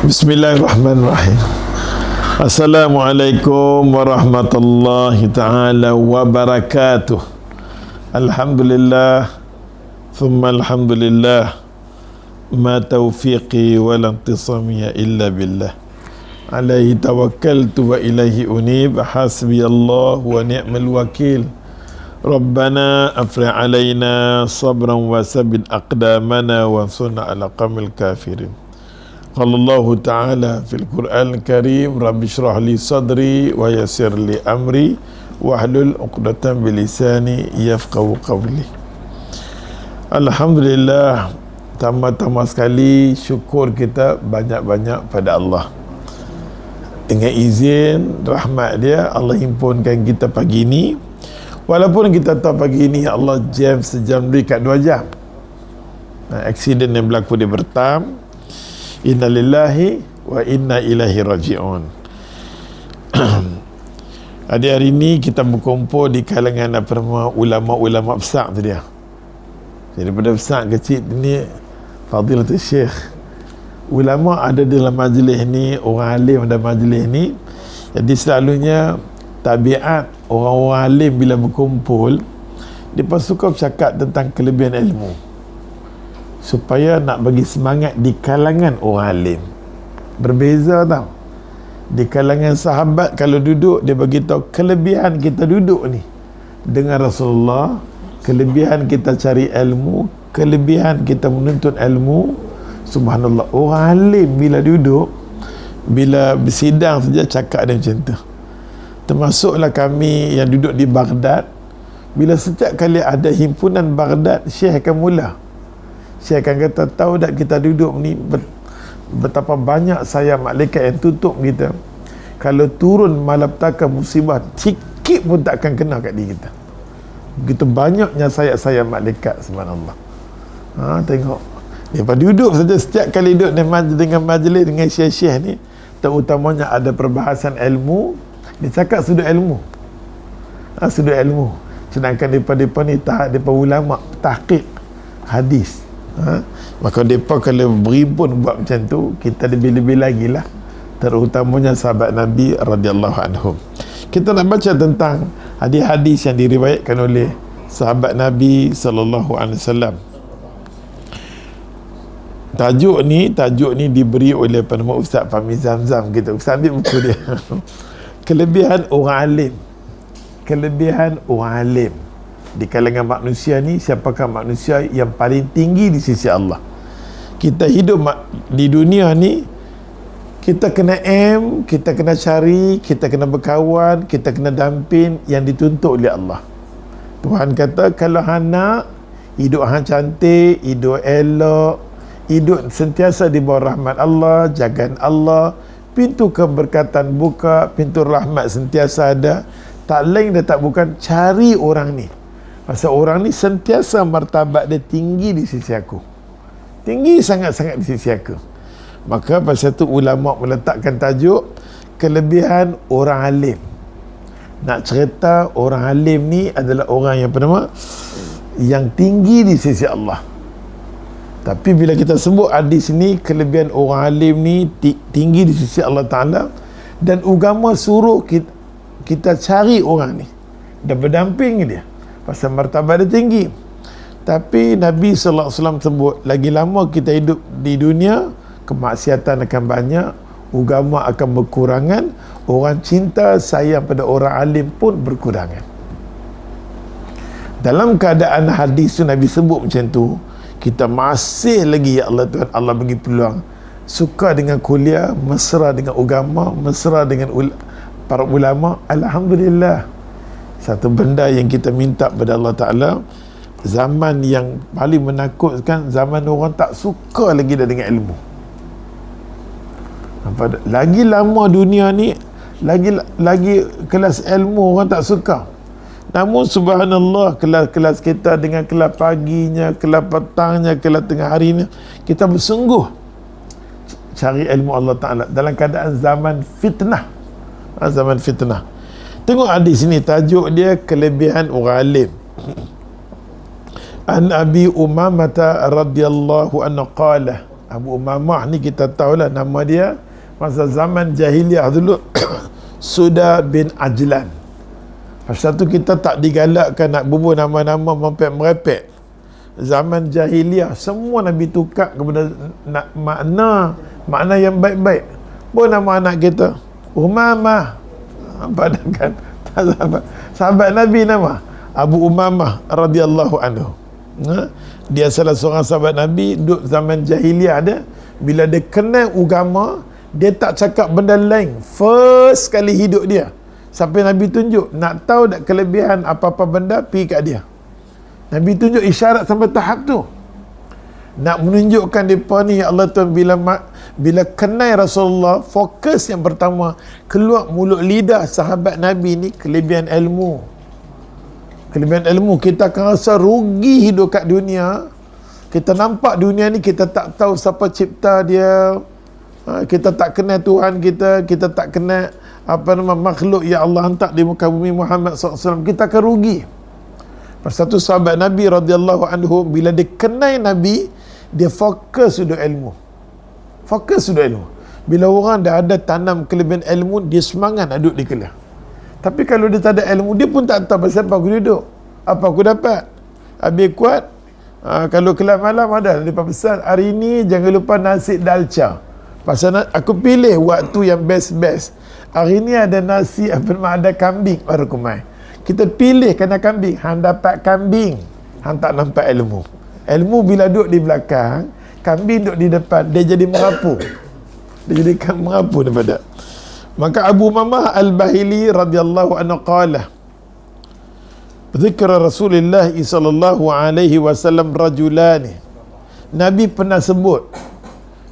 Bismillahirrahmanirrahim. Assalamualaikum warahmatullahi ta'ala wabarakatuh. Alhamdulillah thumma alhamdulillah, ma taufiqi wa la intisamiya illa billah, alaihi tawakkaltu wa ilaihi unib, hasbiyallah wa ni'mal wakil. Rabbana afrih alaina sabran wa sabit aqdamana wa ansurna ala qamil kafirin. Qala Allah Ta'ala fil Qur'an Al-Karim, Rabbi shrah li sadri wa yassir li amri wahlul 'uqdatam bilisani yafqahu qawli. Alhamdulillah, tama-tama sekali syukur kita banyak-banyak pada Allah. Dengan izin rahmat dia, Allah himpunkan kita pagi ini. Walaupun kita tahu pagi ini Allah jam sejam dekat 2 jam. Aksiden yang berlaku di Bertam. Inna lillahi wa inna ilaihi raji'un. Hari ini kita berkumpul di kalangan ulama-ulama besar tu dia. Jadi daripada besar kecil ni, Fadilatul Syekh. Ulama ada dalam majlis ni, orang alim dalam majlis ni. Jadi selalunya tabiat orang-orang alim bila berkumpul, dia suka bercakap tentang kelebihan ilmu, supaya nak bagi semangat di kalangan orang alim. Berbeza tau. Di kalangan sahabat kalau duduk, dia bagi tahu kelebihan kita duduk ni dengan Rasulullah, kelebihan kita cari ilmu, kelebihan kita menuntut ilmu. Subhanallah, orang alim bila duduk, bila bersidang saja cakap dia macam tu. Termasuklah kami yang duduk di Baghdad, bila setiap kali ada himpunan Baghdad, Syekh akan mula. Saya akan kata, tahu tak kita duduk ni betapa banyak sayap malaikat yang tutup kita. Kalau turun malapetaka musibah, sikit pun tak akan kena kat diri kita. Begitu banyaknya sayap-sayap malaikat, subhanallah. Tengok, daripada duduk saja, setiap kali duduk dengan majlis dengan syekh-syekh ni, terutamanya ada perbahasan ilmu, dia cakap sudut ilmu. Sudut ilmu. Sedangkan daripada ni daripada ulama tahqiq hadis. Maka mereka kalau berimpun buat macam tu, kita lebih-lebih lagi lah, terutamanya sahabat Nabi radhiyallahu anhum. Kita nak baca tentang hadis-hadis yang diriwayatkan oleh sahabat Nabi sallallahu alaihi wasallam. Tajuk ni diberi oleh penemu Ustaz Fahmi Zamzam kita. Ustaz ambil buku dia. Kelebihan orang alim. Kelebihan orang alim di kalangan manusia ni, siapakah manusia yang paling tinggi di sisi Allah. Kita hidup di dunia ni, kita kena kita kena cari, kita kena berkawan, kita kena damping yang dituntut oleh Allah. Tuhan kata, kalau hang nak hidup hang cantik, hidup elok, hidup sentiasa di bawah rahmat Allah, jagaan Allah, pintu keberkatan buka, pintu rahmat sentiasa ada, tak lain dan tak bukan cari orang ni. Pasal orang ni sentiasa martabat dia tinggi di sisi aku, tinggi sangat-sangat di sisi aku. Maka pasal tu ulama meletakkan tajuk kelebihan orang alim. Nak cerita orang alim ni adalah orang yang yang tinggi di sisi Allah. Tapi bila kita sebut hadis ni, kelebihan orang alim ni tinggi di sisi Allah Ta'ala, dan agama suruh kita cari orang ni dan berdamping dia, pasal martabat dia tinggi. Tapi Nabi SAW sebut, lagi lama kita hidup di dunia, kemaksiatan akan banyak, agama akan berkurangan, orang cinta sayang pada orang alim pun berkurangan. Dalam keadaan hadis tu Nabi sebut macam tu, kita masih lagi, ya Allah Tuhan, Allah bagi peluang, suka dengan kuliah, mesra dengan agama, mesra dengan para ulama. Alhamdulillah. Satu benda yang kita minta pada Allah Ta'ala, zaman yang paling menakutkan, zaman orang tak suka lagi dah dengan ilmu. Lagi lama dunia ni, lagi kelas ilmu orang tak suka. Namun subhanallah, kelas-kelas kita dengan kelas paginya, kelas petangnya, kelas tengah harinya, kita bersungguh cari ilmu Allah Ta'ala dalam keadaan zaman fitnah. Zaman fitnah. Tengok hadis ni, tajuk dia kelebihan orang alim. An Abi Umamah radhiyallahu anhu qala, Abu Umamah ni kita tahulah nama dia masa zaman jahiliah dulu Suda bin Ajlan. Pasal tu kita tak digalakkan nak bubuh nama-nama merepek. Zaman jahiliah semua Nabi tukar kepada makna yang baik-baik. Buat nama anak kita Umamah. Padahal kan sahabat Nabi nama Abu Umamah radhiyallahu anhu. Dia salah seorang sahabat Nabi duduk zaman jahiliah dia. Bila dia kenal agama, dia tak cakap benda lain. First kali hidup dia sampai Nabi tunjuk, nak tahu tak kelebihan apa-apa benda, pergi kat dia. Nabi tunjuk isyarat sampai tahap tu. Nak menunjukkan mereka ni, ya Allah Tuhan, bila kenal Rasulullah, fokus yang pertama keluar mulut lidah sahabat Nabi ni kelebihan ilmu. Kelebihan ilmu. Kita akan rasa rugi hidup kat dunia. Kita nampak dunia ni, kita tak tahu siapa cipta dia, kita tak kenal Tuhan kita, kita tak kenal makhluk yang Allah hantar di muka bumi Muhammad SAW, kita akan rugi. Pasal tu sahabat Nabi radhiyallahu anhu, bila dia kenal Nabi, dia fokus sudut ilmu. Fokus sudut ilmu. Bila orang dah ada tanam kelebihan ilmu, dia semangat nak duduk di kelas. Tapi kalau dia tak ada ilmu, dia pun tak tahu pasal apa aku duduk, apa aku dapat. Habis kuat, kalau kelas malam ada lepas pesan, hari ni jangan lupa nasi dalca. Pasal aku pilih waktu yang best. Hari ni ada nasi, ada kambing, baru aku main. Kita pilih kena kambing. Hang dapat kambing, hang tak nampak ilmu. Ilmu bila duduk di belakang, kambing duduk di depan, dia jadi merapu. Dia jadi merapu daripada. Maka Abu Umamah Al-Bahili radhiyallahu anhu qala, Zikra Rasulullah sallallahu alaihi wasallam rajulani. Nabi pernah sebut,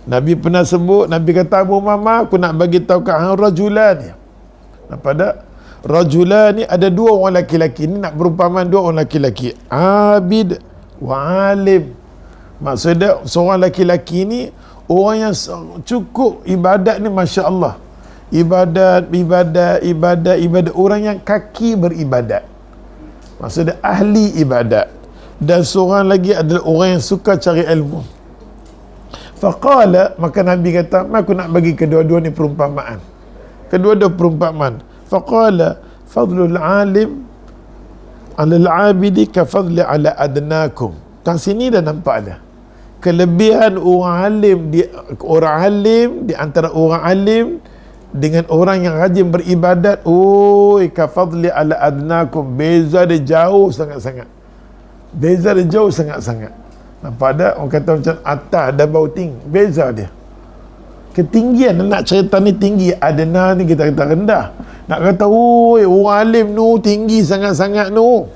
Nabi kata, Abu Umamah, aku nak bagi tahu kat hang rajulani. Pada rajulani ada dua orang laki-laki. Ni nak perumpamaan dua orang laki-laki, abid wa alim. Maksudnya seorang laki-laki ni orang yang cukup ibadat ni, masya-Allah. Ibadat, orang yang kaki beribadat. Maksudnya ahli ibadat. Dan seorang lagi adalah orang yang suka cari ilmu. Faqala, maka Nabi kata, aku nak bagi kedua-dua ni perumpamaan. Kedua-dua perumpamaan. Faqala, fadlul alim ala al-abidi ka fadli ala adnakum. Kat sini dah nampak dah. Kelebihan orang alim di antara orang alim dengan orang yang rajin beribadat, ka fadli ala adnakum. Beza dia jauh sangat-sangat. Nampak tak? Orang kata macam atas dan bau tinggi. Beza dia. Ketinggian nak cerita ni tinggi, adna ni kita kata rendah. Nak kata, orang alim nu tinggi sangat-sangat nu.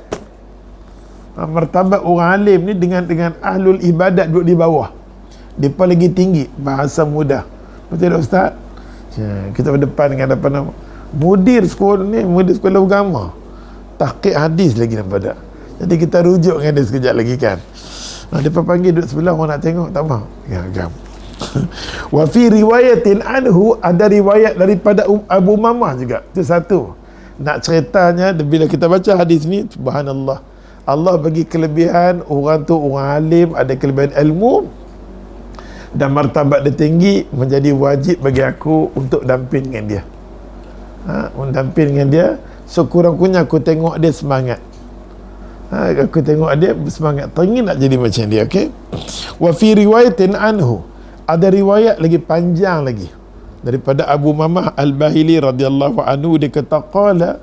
Martabat orang alim ni dengan ahlul ibadat duduk di bawah. Depa lagi tinggi. Bahasa mudah. Betul tak Ustaz? Kita berdepan dengan apa nama? Mudir sekolah agama. Tahqiq hadis lagi nampak tak? Jadi kita rujuk dengan dia sekejap lagi kan. Depa panggil duduk sebelah, orang nak tengok tak mau. Gam. Wa fi riwayatin anhu, ada riwayat daripada Abu Umamah juga. Itu satu. Nak ceritanya bila kita baca hadis ni, subhanallah, Allah bagi kelebihan orang tu, orang alim, ada kelebihan ilmu dan martabat dia tinggi, menjadi wajib bagi aku untuk damping dengan dia. Mendamping dengan dia, sekurang-kurangnya aku tengok dia semangat. Aku tengok dia bersemangat, teringin nak jadi macam dia. Okay. Wa fi riwayatin anhu, ada riwayat lagi panjang lagi daripada Abu Umamah Al-Bahili radhiyallahu anhu. Dia kata qala,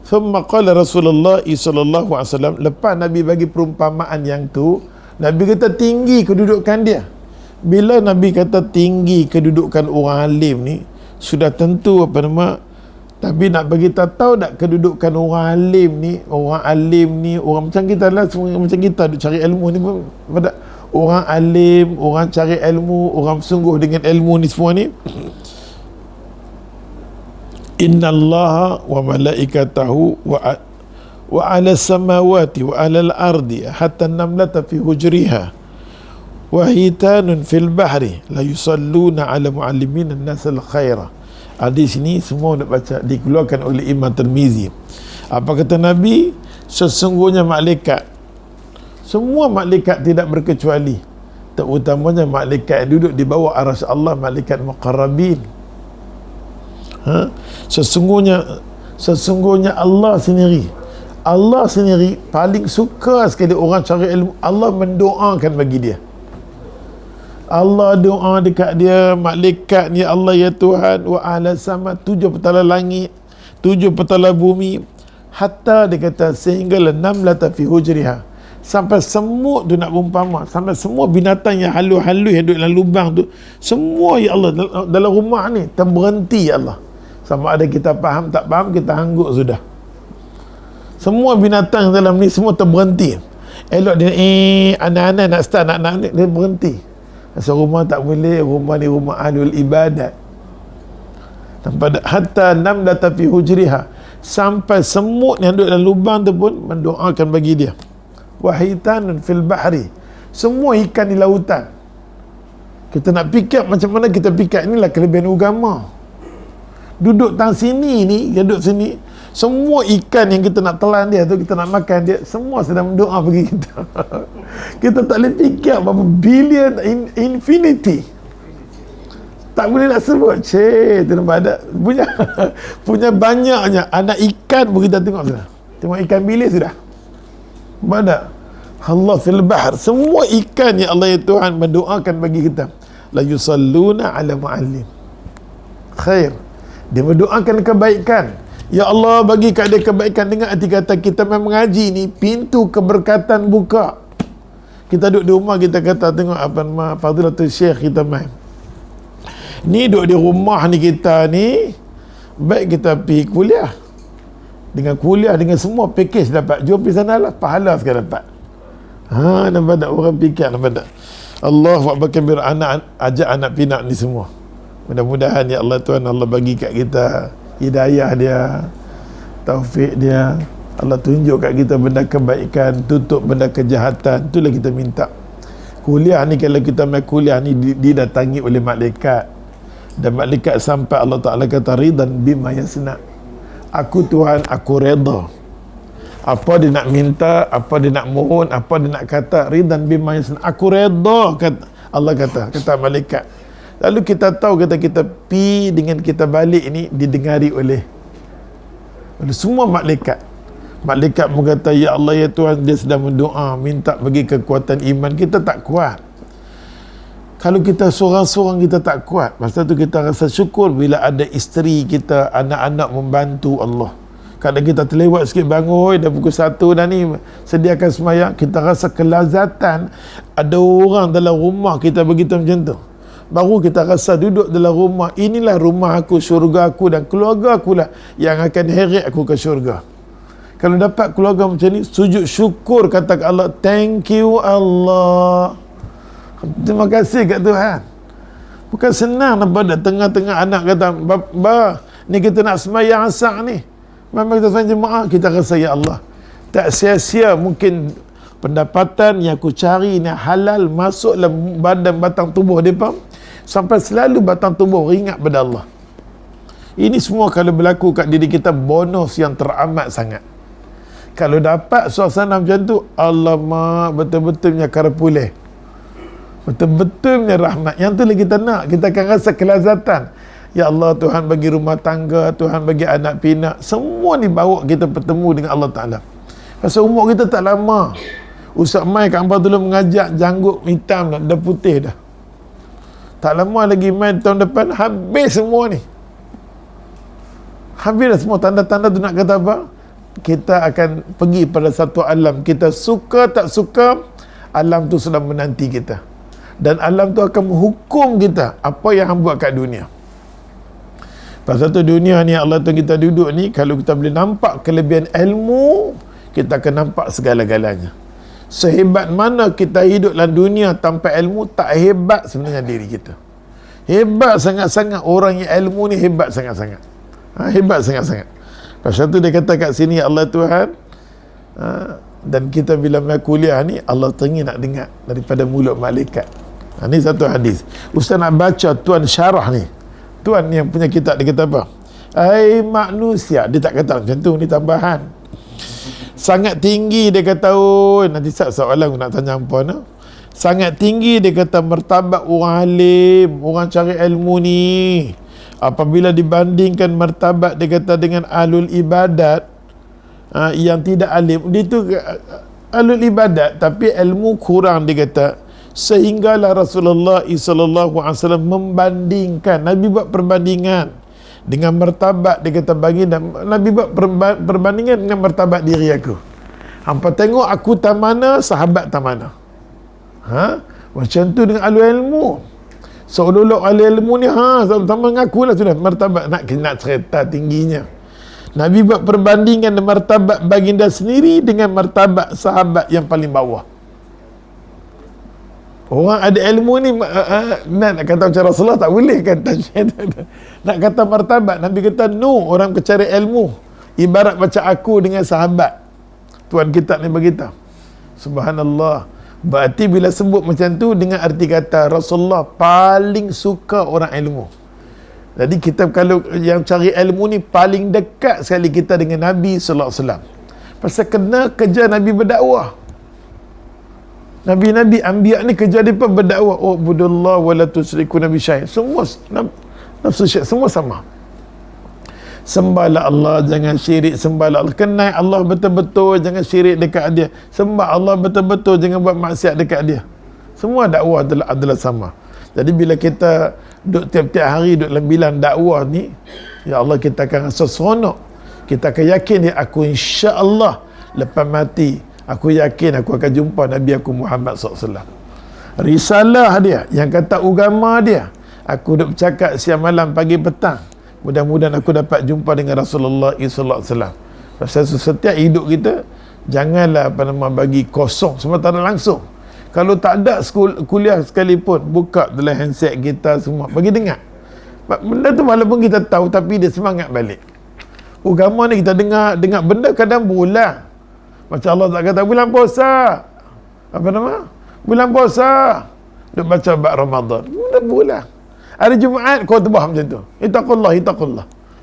thumma qala Rasulullah sallallahu alaihi wasallam. Lepas Nabi bagi perumpamaan yang tu, Nabi kata tinggi kedudukan dia. Bila Nabi kata tinggi kedudukan orang alim ni, sudah tentu Nabi nak bagi tahu tak kedudukan orang alim ni, orang macam kita lah, semua macam kita duk cari ilmu ni pun pada orang alim, orang cari ilmu, orang sungguh dengan ilmu ni semua ni. Innallaha wa malaikatahu wa ala samawati wa ala al-ardi hatta namlata fi hujriha wa hitanun fil bahri la yusalluna ala muallimin an-nas al-khaira. Hadis ni semua nak baca, dikeluarkan oleh Imam Tirmizi. Apa kata Nabi? Sesungguhnya malaikat, semua malaikat tidak berkecuali, terutamanya malaikat yang duduk di bawah arasy Allah, malaikat muqarrabin. Sesungguhnya Allah sendiri paling suka sekali orang cari ilmu. Allah mendoakan bagi dia. Allah doa dekat dia, malaikat ni, Allah ya Tuhan, wa ala sama, 7 petala langit, 7 petala bumi, hatta dia kata sehingga namlata fi hujriha, sampai semut tu nak umpama, sampai semua binatang yang halus-halus yang duduk dalam lubang tu, semua ya Allah dalam rumah ni terberhenti ya Allah. Sama ada kita faham tak faham, kita hangguk sudah. Semua binatang dalam ni semua terberhenti. Elok dia anak-anak nak start nak dia berhenti. Masa rumah tak boleh, rumah ni rumah ahlul ibadat. Hatta namlata fi hujriha, sampai semut yang duduk dalam lubang tu pun mendoakan bagi dia. Wahitanun fil bahri, semua ikan di lautan. Kita nak pikat macam mana kita pikat, inilah kelebihan agama. Duduk tang sini ni, duduk sini, semua ikan yang kita nak telan dia tu, kita nak makan dia, semua sedang mendoa bagi kita. Kita tak boleh fikir berapa bilion, infinity. Tak boleh nak sebut. Tu nampak ada punya banyaknya anak ikan pun kita tengok sudah. Tengok ikan bilis sudah. Nampak tak? Allah fil bahr, semua ikan yang Allah ya Tuhan mendoakan bagi kita. La yusalluna ala muallim khair, dia mendoakan kebaikan. Ya Allah, bagi kat dia kebaikan. Dengar hati kata kita main mengaji ni, pintu keberkatan buka. Kita duduk di rumah, kita kata tengok apa nama Fadilatul Syekh kita main ni, duduk di rumah ni, kita ni baik kita pergi kuliah, dengan kuliah dengan semua package dapat, jom pergi sana lah, pahala sekarang dapat. Nampak tak orang fikir, nampak tak? Allah Akbar kabir, anak ajak anak pinak ni semua. Mudah-mudahan ya Allah Tuhan, Allah bagi kat kita hidayah dia, taufik dia, Allah tunjuk kat kita benda kebaikan, tutup benda kejahatan. Itulah kita minta. Kuliah ni, kalau kita main kuliah ni didatangi oleh malaikat, dan malaikat sampai Allah Ta'ala kata ridan bima yasna, aku Tuhan, aku redha. Apa dia nak minta, apa dia nak mohon, apa dia nak kata, ridan bima yasna, aku redha, kata Allah, kata malaikat. Lalu kita tahu, kata kita pi dengan kita balik ini didengari oleh semua malaikat. Malaikat berkata, ya Allah ya Tuhan, dia sedang berdoa minta bagi kekuatan iman. Kita tak kuat. Kalau kita seorang-seorang kita tak kuat. Masa tu kita rasa syukur bila ada isteri kita, anak-anak membantu Allah. Kadang kita terlewat sikit bangun, dah pukul 1 dah ni, sediakan semayang, kita rasa kelazatan ada orang dalam rumah kita begitu macam tu. Baru kita rasa duduk dalam rumah, inilah rumah aku, syurga aku, dan keluarga aku lah yang akan heret aku ke syurga. Kalau dapat keluarga macam ni, sujud syukur, kata ke Allah, thank you Allah, terima kasih kat Tuhan. Bukan senang nampak dah tengah-tengah anak kata, Ba, ni kita nak semayang asar ni, memang kita semayang jemaah, kita rasa ya Allah, tak sia-sia mungkin pendapatan yang aku cari ni halal masuk dalam badan batang tubuh mereka, sampai selalu batang tubuh ingat pada Allah. Ini semua kalau berlaku kat diri kita, bonus yang teramat sangat. Kalau dapat suasana macam tu, alamak, betul-betulnya karapulih, betul-betulnya rahmat. Yang tu lagi kita nak, kita akan rasa kelazatan. Ya Allah, Tuhan bagi rumah tangga, Tuhan bagi anak pinak, semua ni bawa kita bertemu dengan Allah Ta'ala. Pasal umur kita tak lama. Ustaz Mai kat Ampang dulu mengajak, janggut hitam dah putih dah. Tak lama lagi Mai tahun depan, habis semua ni. Habis dah semua tanda-tanda tu. Nak kata apa? Kita akan pergi pada satu alam. Kita suka tak suka, alam tu sedang menanti kita. Dan alam tu akan menghukum kita apa yang hang buat kat dunia. Pasal tu dunia ni Allah tu kita duduk ni, kalau kita boleh nampak kelebihan ilmu, kita akan nampak segala-galanya. Sehebat mana kita hidup dalam dunia tanpa ilmu, tak hebat sebenarnya diri kita. Hebat sangat-sangat orang yang ilmu ni, hebat sangat-sangat. Hebat sangat-sangat. Pasal tu dia kata kat sini, Allah Tuhan, dan kita bila main kuliah ni, Allah teringin nak dengar daripada mulut malaikat. Ni satu hadis. Ustaz nak baca, tuan syarah ni, tuan yang punya kitab, dia kata apa? Hai manusia, dia tak kata macam tu, ni tambahan sangat tinggi. Dia kata, oh nanti soalan aku nak tanya apa no? sangat tinggi, dia kata, martabat orang alim, orang cari ilmu ni. Apabila dibandingkan martabat, dia kata, dengan ahlul ibadat, yang tidak alim, dia tu ahlul ibadat tapi ilmu kurang, dia kata. Sehinggalah Rasulullah SAW membandingkan, Nabi buat perbandingan dengan martabat, dia kata, Nabi buat perbandingan dengan martabat diri aku. Hampa tengok aku tak mana, sahabat tak mana. Macam tu dengan ahli ilmu. Seolah-olah ahli ilmu ni sama dengan aku lah sudah martabat, nak cerita tingginya. Nabi buat perbandingan dengan martabat baginda sendiri dengan martabat sahabat yang paling bawah. Orang ada ilmu ni nak kata macam Rasulullah tak boleh kata. Nak kata martabat, Nabi kata no, orang pencari ilmu ibarat macam aku dengan sahabat. Tuan kita ni beritahu. Subhanallah. Berarti bila sebut macam tu dengan arti kata Rasulullah paling suka orang ilmu. Jadi kita kalau yang cari ilmu ni paling dekat sekali kita dengan Nabi sallallahu alaihi wasallam. Pasal kena kerja Nabi berdakwah. Nabi-nabi anbiya ni kerja depa berdakwah. Oh budullah wala tusyriku nabi syai. Semua nafsu syirik semua sama. Sembahlah Allah, jangan syirik. Sembahlah Allah, kenal Allah betul-betul, jangan syirik dekat dia. Sembah Allah betul-betul, jangan buat maksiat dekat dia. Semua dakwah adalah sama. Jadi bila kita duduk tiap-tiap hari duduk lembilan dakwah ni, ya Allah, kita akan rasa seronok. Kita akan yakin aku insya-Allah lepas mati, aku yakin aku akan jumpa Nabi aku Muhammad SAW. Risalah dia, yang kata agama dia, aku duduk bercakap siang malam pagi petang. Mudah-mudahan aku dapat jumpa dengan Rasulullah SAW. Pasal setiap hidup kita, janganlah bagi kosong sementara langsung. Kalau tak ada kuliah sekalipun, buka dalam handset kita semua, bagi dengar. Benda tu walaupun kita tahu, tapi dia semangat balik. Agama ni kita dengar benda kadang berulang. Macam Allah tak kata bulan puasa. Apa nama? Bulan puasa. Duk baca bab Ramadan. Benda berulang. Hari Jumaat kau tebah macam tu. Itaqullah.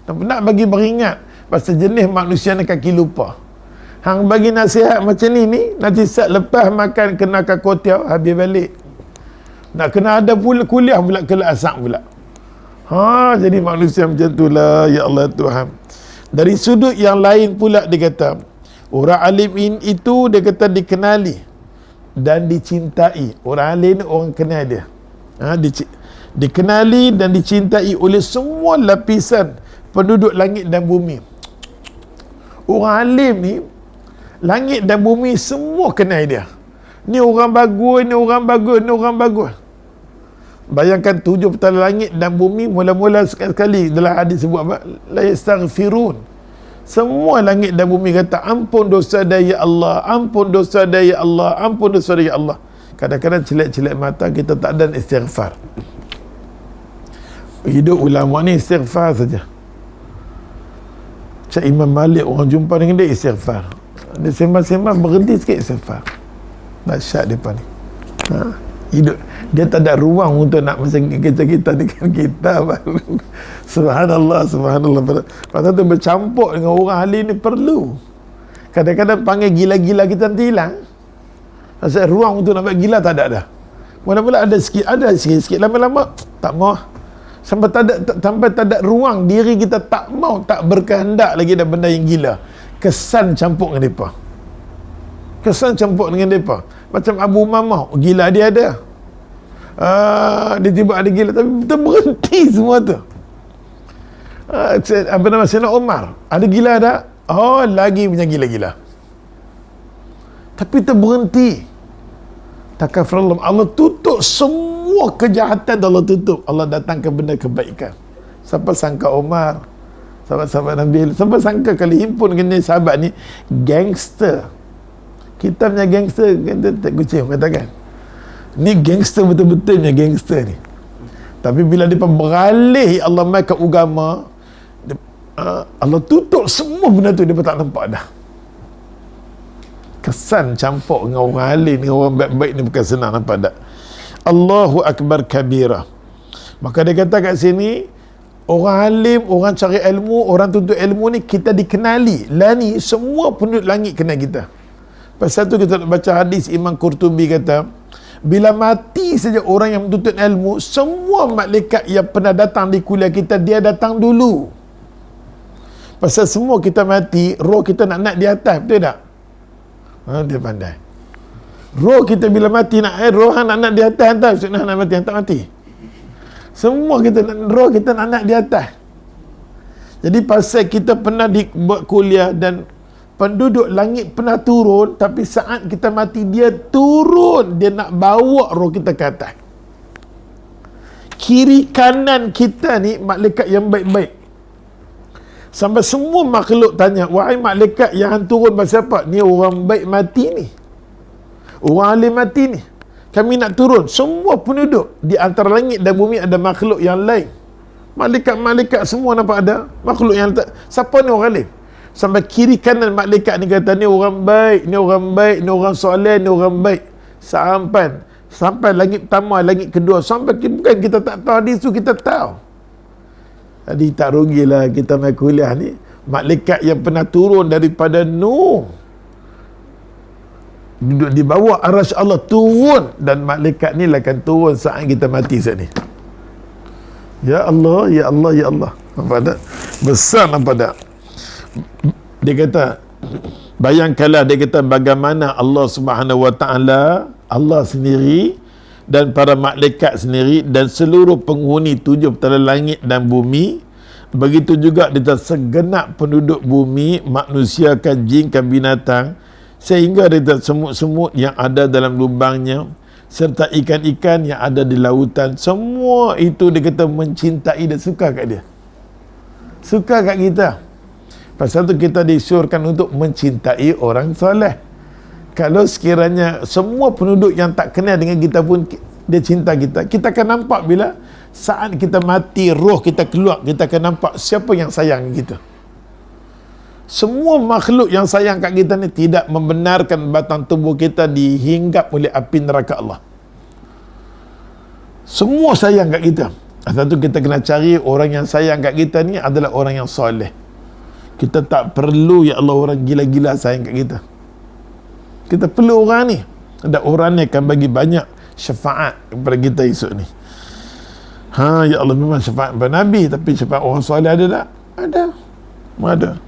Nak bagi beringat pasal jenis manusia ni kaki lupa. Hang bagi nasihat macam ni nanti saat lepas makan kena kakotiau habis balik. Nak kena ada pula kuliah pula kelas asar pula. Jadi manusia macam itulah, ya Allah Tuhan. Dari sudut yang lain pula dia kata, orang alim itu dia kata dikenali dan dicintai. Orang alim ni orang kenal dia. Dikenali dan dicintai oleh semua lapisan penduduk langit dan bumi. Orang alim ni, langit dan bumi semua kenal dia. Ni orang bagus, ni orang bagus, ni orang bagus. Bayangkan 7 petala langit dan bumi, mula-mula sekali dalam hadis sebut apa? La yastaghfirun. Semua langit dan bumi kata ampun dosa dia ya Allah, ampun dosa dia ya Allah, ampun dosa dia ya Allah. Kadang-kadang celak-celak mata kita tak ada istighfar. Hidup ulama ni istighfar saja. Macam Imam Malik, orang jumpa dengan dia istighfar. Dia sembang-sembang berhenti sikit istighfar. Dahsyat depa ni. Hidup dia tak ada ruang untuk nak macam kita dengan kita. Subhanallah. Pasal tu bercampur dengan orang ahli ni perlu. Kadang-kadang panggil gila-gila kita nanti hilang. Pasal ruang untuk nak buat gila tak ada dah. Mula-mula ada sikit, lama-lama tak mau. Sampai tak ada ruang, diri kita tak mau, tak berkehendak lagi ada benda yang gila. Kesan campur dengan mereka. Macam Abu Umamah, gila dia ada. Dia tiba ada gila, tapi betul berhenti semua tu. Sayyidina Umar, ada gila ada? Lagi punya gila-gila. Tapi terberhenti. Takafurullah, Allah tutup semua kejahatan, Allah tutup. Allah datangkan benda kebaikan. Siapa sangka Umar, sahabat-sahabat Nabi, siapa sangka kali himpun dengan sahabat ni gangster. Kita punya gangster, tak kucing katakan. Ni gangster betul-betul punya gangster ni. Tapi bila dia beralih Allah mai ke agama, Allah tutup semua benda tu, dia tak nampak dah. Kesan campur dengan orang alim, dengan orang baik-baik ni bukan senang, nampak tak? Allahu Akbar kabira. Maka dia kata kat sini, orang alim, orang cari ilmu, orang tuntut ilmu ni kita dikenali. Lah ni semua penduduk langit kenal kita. Pasal tu kita nak baca hadis Imam Qurtubi kata, Bila mati saja orang yang menuntut ilmu, semua malaikat yang pernah datang di kuliah kita, dia datang dulu. Pasal semua kita mati, roh kita nak naik di atas, betul tak? Dia pandai. Roh kita bila mati nak roh nak naik di atas, hantar nak mati, hantar mati. Semua kita roh kita nak naik di atas. Jadi pasal kita pernah buat kuliah dan penduduk langit pernah turun, tapi saat kita mati dia turun, dia nak bawa roh kita ke atas. Kiri kanan kita ni malaikat yang baik-baik. Sampai semua makhluk tanya, wahai malaikat yang hang turun pasal apa? Ni orang baik mati ni, orang alim mati ni, kami nak turun. Semua penduduk di antara langit dan bumi ada makhluk yang lain. Malaikat-malaikat semua nampak ada makhluk yang letak. Siapa ni orang alim? Sampai kiri kanan malaikat ni kata, ni orang baik, ni orang baik, ni orang soleh, ni orang baik. Sampai langit pertama, langit kedua, sampai bukan kita tak tahu hadis tu, kita tahu. Jadi tak rugilah kita main kuliah ni. Malaikat yang pernah turun daripada Nuh, duduk di bawah arasy Allah, turun, dan malaikat ni lah akan turun saat kita mati saat ni. Ya Allah, ya Allah, ya Allah. Nampak tak? Besar, nampak tak? Dia kata, bayangkanlah, dia kata bagaimana Allah Subhanahu Wa Ta'ala, Allah sendiri dan para malaikat sendiri dan seluruh penghuni 7 petala langit dan bumi, begitu juga di atas segenap penduduk bumi, manusia kan, jin kan, binatang, sehingga di atas semut-semut yang ada dalam lubangnya, serta ikan-ikan yang ada di lautan. Semua itu dia kata mencintai dan suka kat dia, suka kat kita. Pasal tu kita disuruhkan untuk mencintai orang soleh. Kalau sekiranya semua penduduk yang tak kenal dengan kita pun dia cinta kita, kita akan nampak bila saat kita mati, roh kita keluar, kita akan nampak siapa yang sayang kita. Semua makhluk yang sayang kat kita ni tidak membenarkan batang tubuh kita dihinggap oleh api neraka Allah. Semua sayang kat kita. Pasal tu kita kena cari orang yang sayang kat kita ni adalah orang yang soleh. Kita tak perlu, ya Allah, orang gila-gila sayang kat kita. Kita perlu orang ni. Ada orang ni akan bagi banyak syafaat kepada kita esok ni. Ya Allah, memang syafaat kepada Nabi, tapi syafaat orang soleh ada tak? Ada.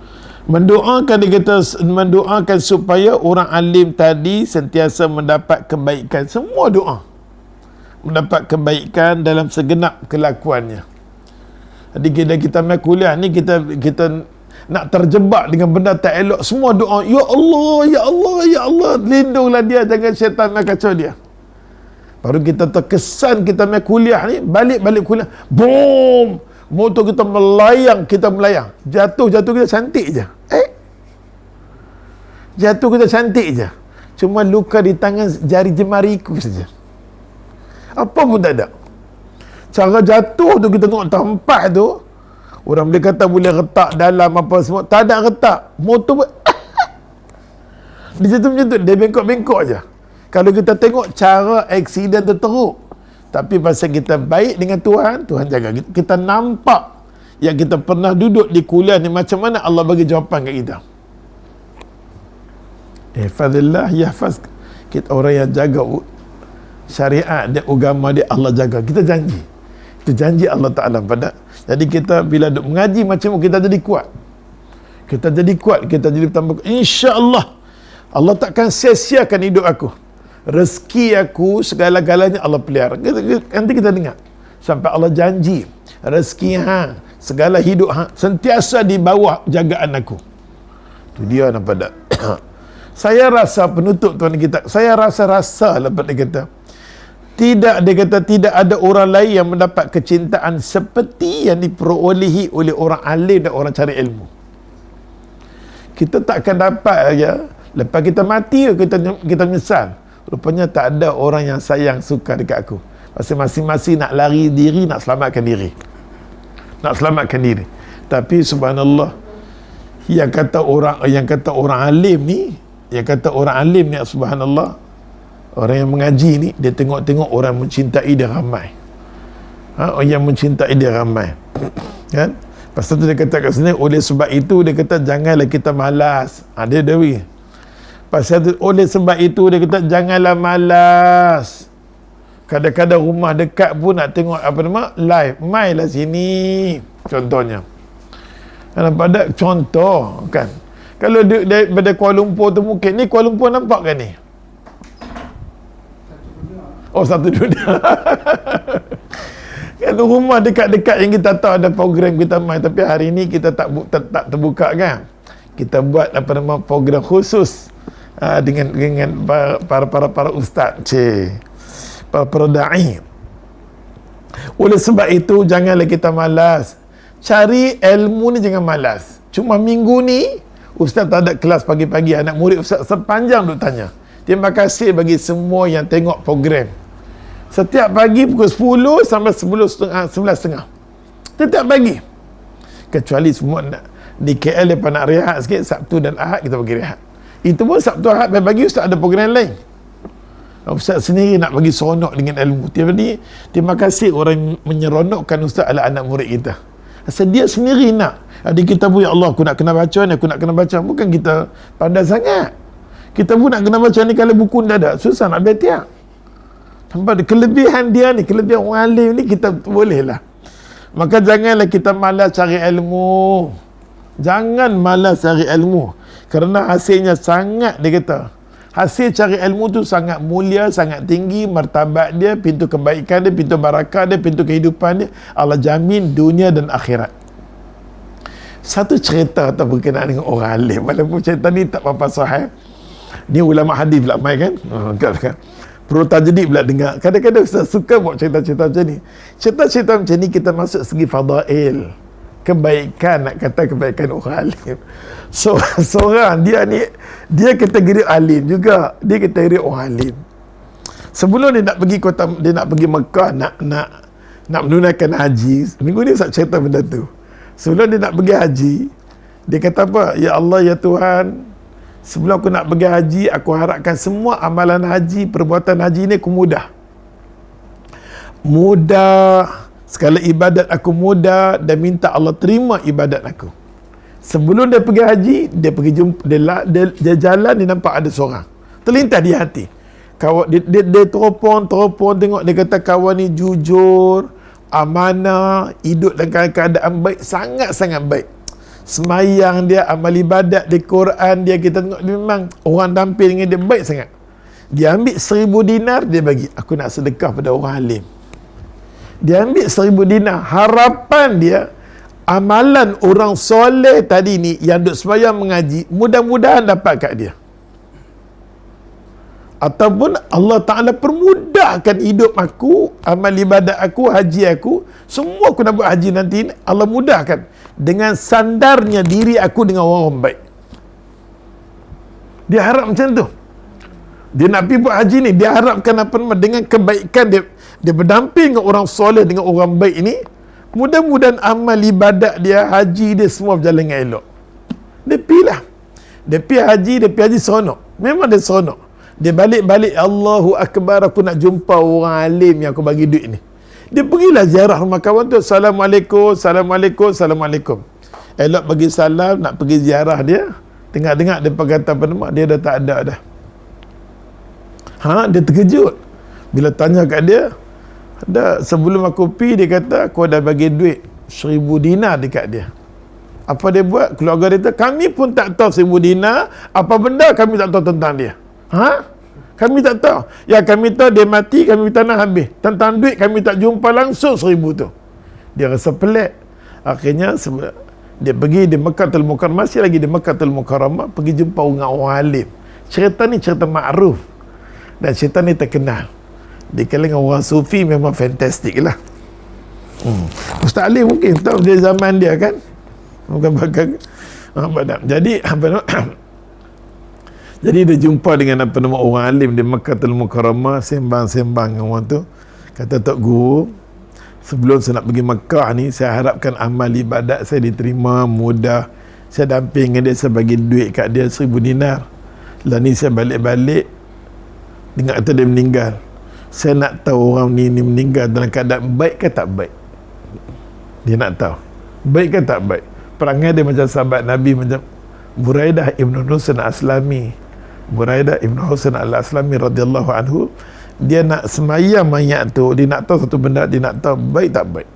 Mendoakan, dia kata, mendoakan supaya orang alim tadi sentiasa mendapat kebaikan. Semua doa mendapat kebaikan dalam segenap kelakuannya. Jadi kita main kuliah ni, kita nak terjebak dengan benda tak elok, semua doa, ya Allah, ya Allah, ya Allah, lindunglah dia, jangan syaitan nak kacau dia. Baru kita terkesan, kita main kuliah ni, balik kuliah, boom, motor kita melayang, jatuh kita cantik je, jatuh kita cantik je, cuma luka di tangan jari jemariku saja, apa pun tak ada. Cara jatuh tu kita tengok tempat tu, orang boleh kata boleh retak dalam apa semua, tak ada retak, motor pun dia jatuh macam tu, dia bengkok-bengkok je. Kalau kita tengok cara aksiden tu teruk, tapi pasal kita baik dengan Tuhan, Tuhan jaga kita nampak yang kita pernah duduk di kuliah ni, macam mana Allah bagi jawapan kat kita. Fadillah yahfaz kita, orang yang jaga syariat dia, agama dia, Allah jaga. Kita janji, itu janji Allah Ta'ala pada. Jadi kita bila duk mengaji macam tu, kita jadi kuat, kita jadi tambah, insya-Allah Allah takkan sia-siakan hidup aku, rezeki aku, segala-galanya Allah pelihara. Nanti kita dengar sampai Allah janji rezeki segala hidup sentiasa di bawah jagaan aku. Tu dia, nampak tak? Saya rasa penutup tuan kita, saya rasa lepas dia kata, tidak ada orang lain yang mendapat kecintaan seperti yang diperolehi oleh orang alim dan orang cari ilmu. Kita tak akan dapat aja. Lepas kita mati, kita menyesal. Rupanya tak ada orang yang sayang, suka dekat aku. Masing-masing nak lari diri, nak selamatkan diri. Tapi subhanallah, yang kata orang alim ni, subhanallah, orang yang mengaji ni, dia tengok orang mencintai dia ramai. Orang yang mencintai dia ramai. Kan? Pasal tu dia kata kat sini, oleh sebab itu dia kata janganlah kita malas. Dia dewi. Pasal tu, oleh sebab itu dia kata janganlah malas. Kadang-kadang rumah dekat pun nak tengok live, mai lah sini contohnya. Nampak tak contoh kan? Kalau daripada Kuala Lumpur tu mungkin ni Kuala Lumpur nampak kan ni? Oh, satu dunia. Kalau rumah dekat-dekat yang kita tahu ada program kita main, tapi hari ni kita tak terbuka kan. Kita buat program khusus dengan para ustaz, para dai. Oleh sebab itu janganlah kita malas. Cari ilmu ni jangan malas. Cuma minggu ni ustaz tak ada kelas pagi-pagi, anak murid ustaz sepanjang duk tanya. Terima kasih bagi semua yang tengok program. Setiap pagi pukul 10 sampai 11.30. Setiap pagi. Kecuali semua di KL mereka nak rehat sikit, Sabtu dan Ahad kita bagi rehat. Itu pun Sabtu Ahad pagi ustaz ada program lain. Ustaz sendiri nak bagi seronok dengan ilmu. Terima kasih orang menyeronokkan ustaz adalah anak murid kita. Asal dia sendiri nak. Adik kita pun, ya Allah, aku nak kena baca ni, aku nak kena baca. Bukan kita pandai sangat. Kita pun nak kena baca ni, kalau buku dah ada, susah nak betiak. Nampak kelebihan dia ni, kelebihan orang alim ni, kita boleh lah. Maka janganlah kita malas cari ilmu. Jangan malas cari ilmu. Kerana hasilnya sangat, dia kata, hasil cari ilmu tu sangat mulia, sangat tinggi, martabat dia, pintu kebaikan dia, pintu barakah dia, pintu kehidupan dia, Allah jamin dunia dan akhirat. Satu cerita tak berkenaan dengan orang alim, walaupun cerita ni tak apa-apa sahih. Ni ulama hadis pula mai kan? Kan. Perlu tajdik pula dengar. Kadang-kadang Ustaz suka buat cerita-cerita macam ni. Cerita-cerita macam ni kita masuk segi fadail, kebaikan, nak kata kebaikan orang alim. So, seorang dia kategori alim juga, dia kategori orang alim. Sebelum dia nak pergi dia nak pergi Mekah, nak menunaikan haji. Minggu ni Ustaz cerita benda tu. Sebelum dia nak pergi haji, dia kata apa? Ya Allah, ya Tuhan, sebelum aku nak pergi haji, aku harapkan semua amalan haji, perbuatan haji ni aku mudah. Segala ibadat aku mudah, dan minta Allah terima ibadat aku. Sebelum dia pergi haji, dia pergi jumpa, dia jalan, dia nampak ada seorang terlintas di hati. Dia teropong tengok, dia kata kawan ni jujur, amanah, hidup dalam keadaan baik, sangat-sangat baik. Semayang dia, amal ibadat di Quran dia, kita tengok dia memang orang damping dengan dia baik sangat. Dia ambil 1,000 dinar, dia bagi, aku nak sedekah pada orang alim. Dia ambil 1,000 dinar, harapan dia amalan orang soleh tadi ni yang duk semayang mengaji, mudah-mudahan dapat kat dia. Ataupun Allah Ta'ala permudahkan hidup aku, amal ibadat aku, haji aku, semua aku nak buat haji nanti, Allah mudahkan dengan sandarnya diri aku dengan orang baik. Dia harap macam tu. Dia nak pergi buat haji ni, dia harapkan dengan kebaikan dia berdamping dengan orang soleh, dengan orang baik ini, mudah-mudahan amal ibadat dia, haji dia semua berjalan dengan elok. Dia pergi lah. Dia pergi haji seronok. Memang dia seronok. Dia balik, Allahu Akbar, aku nak jumpa orang alim yang aku bagi duit ni. Dia pergilah ziarah rumah kawan tu, Assalamualaikum. Elok bagi salam, nak pergi ziarah dia, tengok-tengok dia kata dia dah tak ada dah. Dia terkejut. Bila tanya kat dia, sebelum aku pergi, dia kata aku ada bagi duit 1,000 dinar dekat dia. Apa dia buat? Keluarga dia kata, kami pun tak tahu 1,000 dinar, apa benda kami tak tahu tentang dia. Kami tak tahu. Ya, kami tahu dia mati, kami tanah habis. Tentang duit kami tak jumpa langsung 1,000 tu. Dia rasa pelik. Akhirnya dia pergi di Mekkatul Mukarramah, masih lagi di Mekkatul Mukarramah, pergi jumpa orang alim. Cerita ni cerita ma'ruf, dan cerita ni terkenal di kalangan orang sufi, memang fantastik lah. Ustaz Ali mungkin tahu dia zaman dia kan, bukan bakal jadi dia jumpa dengan orang alim di Mekkatul Mukarramah, sembang-sembang dengan orang tu. Kata, Tok Guru, sebelum saya nak pergi Mekah ni, saya harapkan amal ibadat saya diterima, mudah. Saya damping dengan dia, saya bagi duit kat dia 1,000 dinar. Lah ni saya balik-balik, dengar kata dia meninggal. Saya nak tahu orang ni meninggal dalam keadaan baik ke tak baik. Dia nak tahu baik ke tak baik. Perangai dia macam sahabat Nabi, macam Buraidah Ibn Husain Al-Aslami. Buraidah Ibn Husain Al-Aslami radhiyallahu anhu, dia nak semayang mayat tu, dia nak tahu satu benda, dia nak tahu baik tak baik.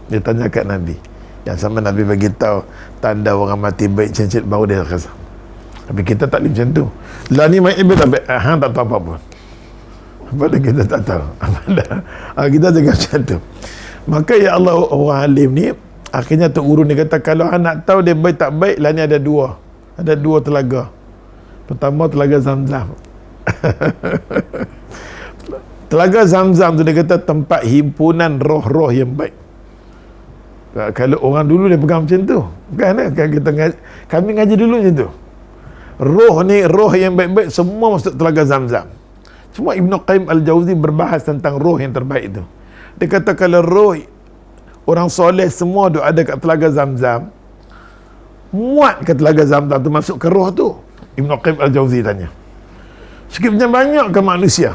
Dia tanya kat Nabi. Yang sama Nabi bagi tahu tanda orang mati baik cincin baru dia rasa. Tapi kita tak boleh macam tu. Lah ni mayat baik tak baik, hang tak tahu apa pun. Pada kita tak tahu. Kita jangan macam tu. Maka ya Allah, orang alim ni akhirnya Tok Guru ni kata, kalau hang nak tahu dia baik tak baik, lah ni ada dua telaga. Pertama telaga Zamzam. Telaga Zamzam tu dia kata tempat himpunan roh-roh yang baik. Kalau orang dulu dia pegang macam tu, kan? Kami ngaji dulu macam tu. Roh ni, roh yang baik-baik semua masuk telaga Zamzam. Cuma Ibn Qayyim Al-Jawzi berbahas tentang roh yang terbaik tu. Dia kata kalau roh orang soleh semua duk ada kat telaga Zamzam, muat ke telaga Zamzam tu masuk ke roh tu? Ibn Qayyim Al-Jawzi tanya. Sikit macam banyak ke manusia?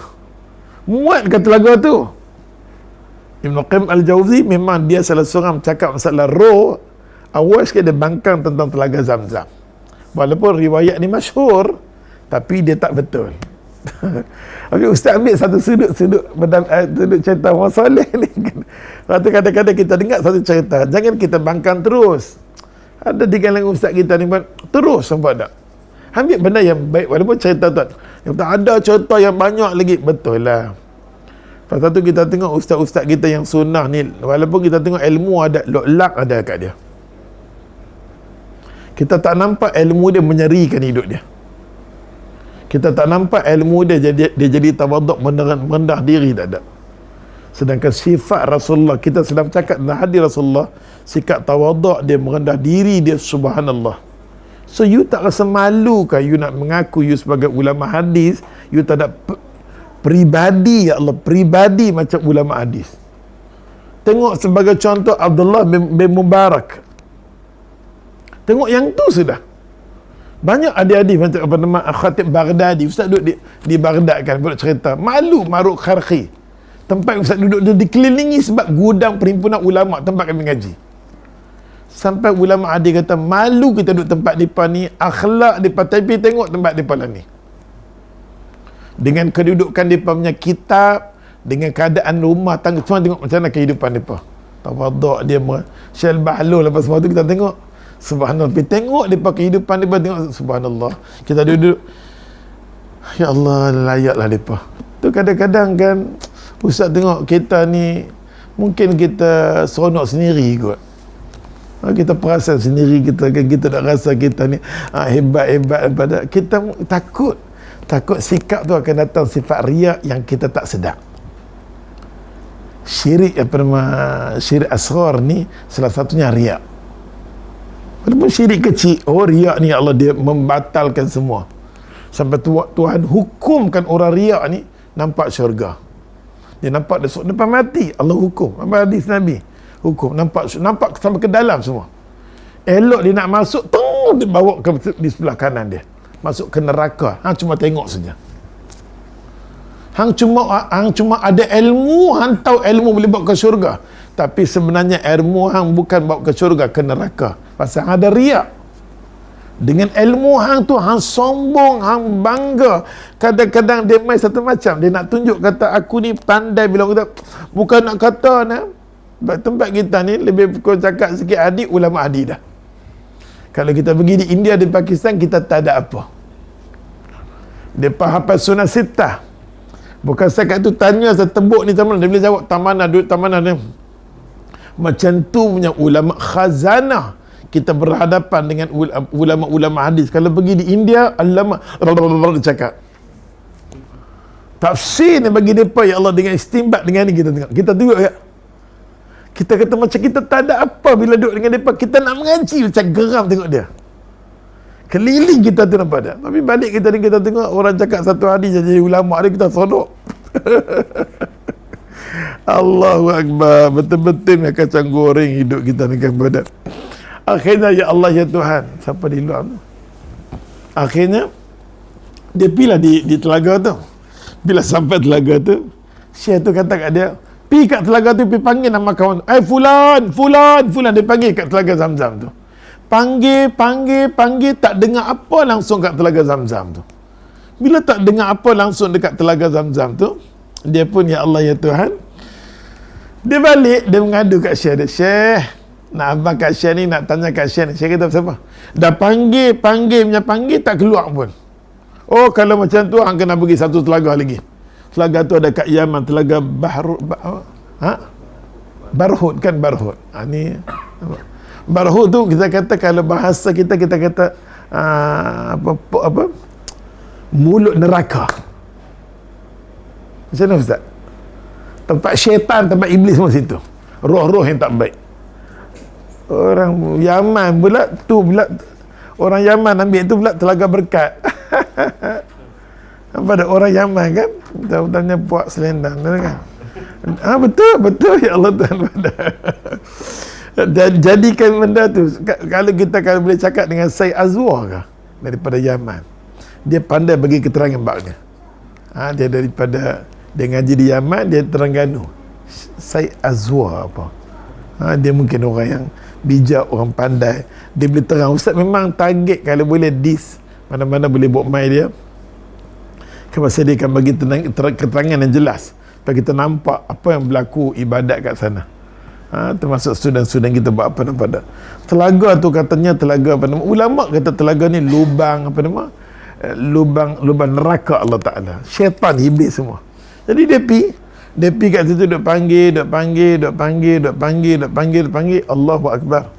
Muat ke telaga tu? Ibn Qayyim Al-Jawzi memang dia salah seorang cakap masalah roh. Awal sikit dia bangkang tentang telaga Zamzam. Walaupun riwayat ni masyhur, tapi dia tak betul. Tapi Ustaz ambil satu sudut cerita orang soleh ni. Kadang-kadang kita dengar satu cerita, jangan kita bangkang terus. Ada di kalangan Ustaz kita ni terus sampai tak. Ambil benda yang baik, walaupun cerita tu ada cerita yang banyak lagi, betul lah. Pasal tu kita tengok ustaz-ustaz kita yang sunnah ni, walaupun kita tengok ilmu ada, loklak ada kat dia, kita tak nampak ilmu dia menyerikan hidup dia. Kita tak nampak ilmu dia jadi tawaduk, merendah diri, tak ada. Sedangkan sifat Rasulullah, kita sedang cakap tentang hadis Rasulullah, sikap tawaduk dia, merendah diri dia, subhanallah. So you tak rasa malu kan you nak mengaku you sebagai ulama hadis, you tak ada pribadi, ya Allah, pribadi macam ulama hadis. Tengok sebagai contoh Abdullah bin Mubarak. Tengok yang tu sudah. Banyak adik-adik macam apa nama Khatib Baghdadi, ustaz duduk di Baghdad kan, buat cerita malu Maruk Kharqi, tempat ustaz duduk dia dikelilingi sebab gudang perhimpunan ulama tempat kami ngaji. Sampai ulama adik kata malu kita duduk tempat depan ni, akhlak depan, tapi tengok tempat depan lah ni, dengan kedudukan depan punya kitab, dengan keadaan rumah tangga, cuma tengok macam mana kehidupan depan. Tawaduk dia, Syekh Bahlul lepas semua tu kita tengok subhanallah, pergi tengok depan kehidupan depan, tengok subhanallah, kita duduk ya Allah, layaklah depan tu. Kadang-kadang kan ustaz tengok kita ni, mungkin kita seronok sendiri kot. Kita perasan sendiri kita kan, kita nak rasa kita ni hebat-hebat pada kita, takut sikap tu akan datang sifat riak yang kita tak sedar. Syirik syirik asghar ni salah satunya riak. Walaupun syirik kecil, riak ni Allah dia membatalkan semua. Sampai Tuhan hukumkan orang riak ni nampak syurga. Dia nampak depan mati, Allah hukum. Apa hadis Nabi? Hukum. Nampak sampai ke dalam semua. Elok dia nak masuk, dia bawa di sebelah kanan dia. Masuk ke neraka. Hang cuma tengok saja. Hang cuma ada ilmu, hang tahu ilmu boleh bawa ke syurga. Tapi sebenarnya ilmu hang bukan bawa ke syurga, ke neraka. Pasal ada riak. Dengan ilmu hang tu, hang sombong, hang bangga. Kadang-kadang dia main satu macam, dia nak tunjuk kata aku ni pandai, bila kata bukan nak kata nah. Tempat kita ni lebih kurang cakap sikit adik, ulama adik dah. Kalau kita pergi di India, di Pakistan, kita tak ada apa. Dia hafal sunnah sittah. Bukan saya kat tu tanya, saya tebuk ni taman, dia boleh jawab tamanah, duduk tamanah ni. Macam tu punya ulama khazanah. Kita berhadapan dengan ulama-ulama hadis. Kalau pergi di India, ulama dia cakap tafsir ni bagi mereka, ya Allah, dengan istimbat dengan ni kita tengok. Kita tengok ya. Kita kata macam kita tak ada apa bila duduk dengan mereka. Kita nak mengaji macam geram tengok dia. Keliling kita tu nampak tak. Tapi balik kita ni, kita tengok orang cakap satu hadis jadi ulama dia, kita sodok. Allahu Akbar. Betul-betul nak kacang goreng hidup kita ni kan badan. Akhirnya ya Allah ya Tuhan, siapa di luar tu? Akhirnya dia pilih di telaga tu. Bila sampai telaga tu, Syekh tu kata kat dia, pergi kat telaga tu, pergi panggil nama kawan. Fulan. Dia panggil kat telaga Zamzam tu. Panggil, tak dengar apa langsung kat telaga Zamzam tu. Bila tak dengar apa langsung dekat telaga Zam-Zam tu, dia pun, ya Allah, ya Tuhan, dia balik, dia mengadu kat Syekh dia. Syekh, nak abang kat Syekh ni, nak tanya kat Syekh ni. Syekh kata, siapa? Dah panggil tak keluar pun. Oh, kalau macam tu hang kena pergi satu telaga lagi. Telaga tu ada kat Yaman, telaga Barhud kan, Barhud. Ni Barhud tu kita kata, kalau bahasa kita kata apa mulut neraka. Macam mana Ustaz? Tempat syaitan, tempat iblis semua situ. Roh-roh yang tak baik. Orang Yaman pula orang Yaman ambil tu pula telaga berkat. Apa ada orang Yaman kan? Tanya puak selendang kan? Betul ya Allah Tuhan. Dan jadikan benda tu, kalau kita boleh cakap dengan Syekh Azwar ke daripada Yaman, dia pandai bagi keterangan babnya. Dia daripada dia ngaji di Yaman, dia Terengganu. Syekh Azwar apa? Dia mungkin orang yang bijak, orang pandai. Dia boleh terang. Ustaz memang target kalau boleh mana-mana boleh buat mai dia. Pasal dia akan bagi keterangan yang jelas supaya kita nampak apa yang berlaku ibadat kat sana. Termasuk student-student kita buat apa nama. Telaga tu katanya telaga apa nama. Ulama kata telaga ni lubang apa nama? Lubang neraka Allah Taala. Syaitan, iblis semua. Jadi dia pergi kat situ, duk panggil. Allahu Akbar.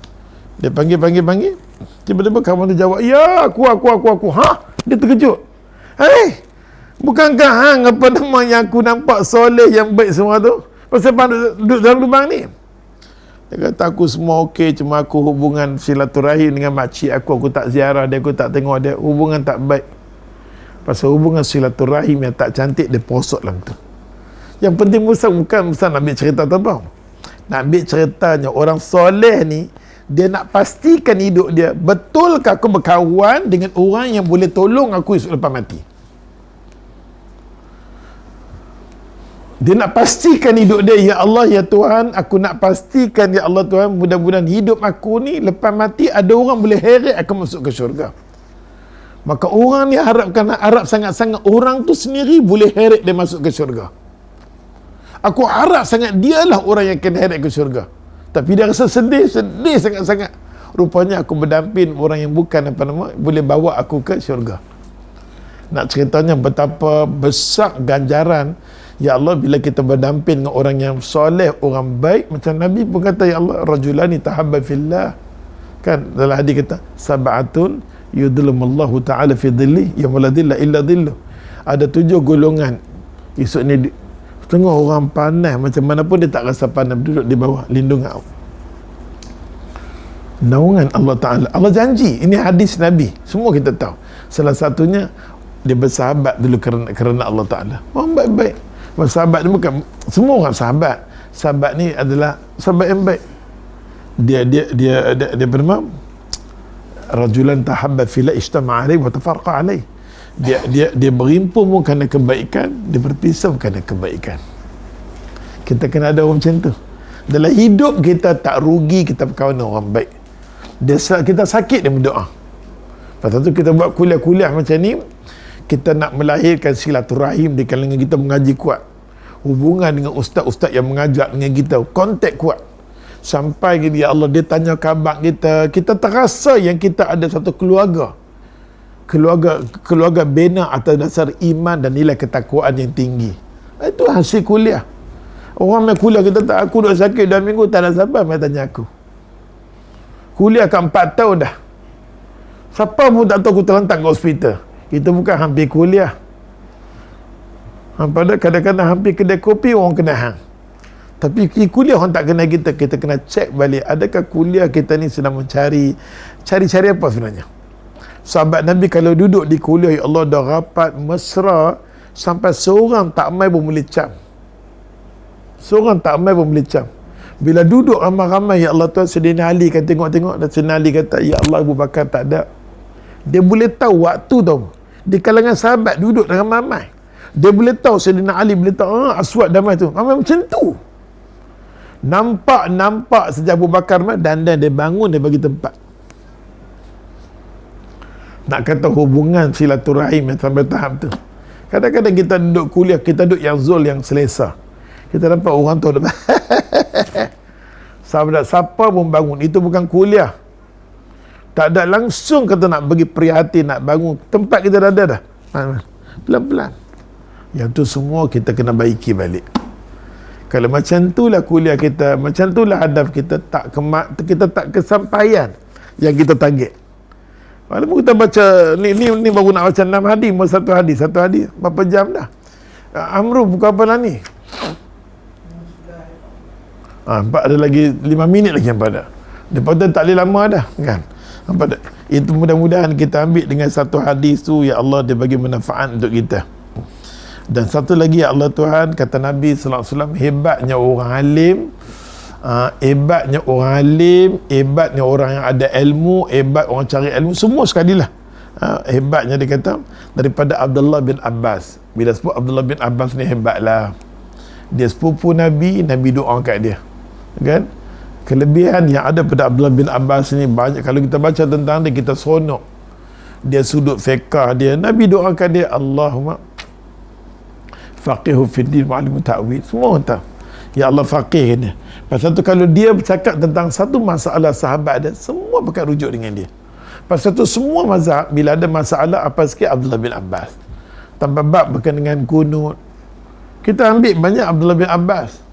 Dia panggil. Tiba-tiba kawan tu jawab, ya, aku. Dia terkejut. Bukankah hang apa nama yang aku nampak soleh yang baik semua tu? Pasal duduk dalam lubang ni. Dia kata, aku semua okey, cuma aku hubungan silaturahim dengan makcik aku tak ziarah dia, aku tak tengok dia, hubungan tak baik. Pasal hubungan silaturahim yang tak cantik, dia posok dalam tu. Yang penting bukan nak ambil cerita terbang. Nak ambil ceritanya orang soleh ni, dia nak pastikan hidup dia, betulkah aku berkawan dengan orang yang boleh tolong aku lepas mati. Dia nak pastikan hidup dia, ya Allah, ya Tuhan, aku nak pastikan, ya Allah Tuhan, mudah-mudahan hidup aku ni lepas mati ada orang boleh heret aku masuk ke syurga. Maka orang ni harap sangat-sangat orang tu sendiri boleh heret dia masuk ke syurga. Aku harap sangat dialah orang yang akan heret ke syurga. Tapi dia rasa sedih sangat-sangat. Rupanya aku berdamping orang yang bukan boleh bawa aku ke syurga. Nak ceritanya betapa besar ganjaran, ya Allah, bila kita berdamping dengan orang yang soleh, orang baik. Macam Nabi pun kata, ya Allah, rajulani tahabba fillah. Kan dalam hadis kata, sab'atun yudhillumallahu ta'ala fi dhilli yawma la dhilla illa dhilluh. Ada 7 golongan. Esok ni tengok orang panas macam mana pun dia tak rasa panas, duduk di bawah lindungan naungan Allah Ta'ala. Allah janji, ini hadis Nabi, semua kita tahu. Salah satunya, dia bersahabat dulu kerana Allah Ta'ala. Orang baik-baik. Sahabat ni bukan semua orang sahabat. Sahabat ni adalah sahabat yang baik. Dia bernama rajulan tahabba fila ijtama'a alaihi wa tafarqa alaihi. Dia berhimpun pun kerana kebaikan, dia berpisah kerana kebaikan. Kita kena ada orang macam tu. Dalam hidup kita tak rugi kita berkawan dengan orang baik. Kita sakit dia berdoa. Lepas tu kita buat kuliah-kuliah macam ni, kita nak melahirkan silaturahim di kalangan kita, mengaji kuat, hubungan dengan ustaz-ustaz yang mengajar dengan kita, kontak kuat, sampai ya Allah dia tanya khabar kita terasa yang kita ada satu keluarga bina atas dasar iman dan nilai ketakwaan yang tinggi. Itu hasil kuliah. Orang main kuliah kita tak, aku duduk sakit 2 minggu tak ada sabar main tanya aku. Kuliah ke 4 tahun dah, siapa pun tak tahu aku terlantar ke hospital. Kita bukan hampir kuliah. Pada kadang-kadang hampir kedai kopi orang kena hang. Tapi kuliah orang tak kenal kita. Kita kena cek balik, adakah kuliah kita ni sedang cari apa sebenarnya. Sahabat Nabi kalau duduk di kuliah, ya Allah, dah rapat mesra sampai seorang tak mai pun boleh cam. Bila duduk ramai-ramai, ya Allah Tuhan, Sayyidina Ali kan tengok-tengok, dan Sayyidina Ali kata, ya Allah, Abu Bakar tak ada. Dia boleh tahu waktu tau. Di kalangan sahabat duduk ramai-ramai, dia boleh tahu, Sayyidina Ali boleh tahu, Aswad damai tu. Ramai macam tu. Nampak sejak Abu Bakar dandan, dia bangun, dia bagi tempat. Nak kata hubungan silaturahim yang sampai tahap tu. Kadang-kadang kita duduk kuliah, kita duduk yang zul, yang selesa. Kita dapat orang tu sahabat siapa pun bangun, itu bukan kuliah. Tak ada langsung kata nak bagi prihatin, nak bangun tempat kita dah ada dah. Pelan-pelan. Yang tu semua kita kena baiki balik. Kalau macam itulah kuliah kita, macam itulah hadaf kita, kita tak kesampaian yang kita target. Walaupun kita baca ni baru nak baca 6 hadis, mau satu hadis berapa jam dah. Amru buka apa lah ni? Nampak ada lagi 5 minit lagi yang pada. Lepas tu tak boleh lama dah kan. Nampak tak? Itu mudah-mudahan kita ambil dengan satu hadis tu, ya Allah, dia bagi manfaat untuk kita. Dan satu lagi, ya Allah Tuhan, kata Nabi sallallahu alaihi wasallam, hebatnya orang alim, hebatnya orang yang ada ilmu, hebat orang cari ilmu, semua sekali lah. Hebatnya dia kata daripada Abdullah bin Abbas. Bila sebut Abdullah bin Abbas ni hebatlah, dia sepupu Nabi doa kat dia kan. Kelebihan yang ada pada Abdullah bin Abbas ni banyak. Kalau kita baca tentang dia, kita seronok. Dia sudut fiqah dia, Nabi doakan dia, Allahumma faqihu fid din wa alimu ta'wil. Semua orang tahu, ya Allah faqih dia. Pasal tu kalau dia bercakap tentang satu masalah sahabat dia, semua pakai rujuk dengan dia. Pasal tu semua mazhab bila ada masalah apa sikit, Abdullah bin Abbas. Tanpa bab berkenaan dengan kunut, kita ambil banyak Abdullah bin Abbas.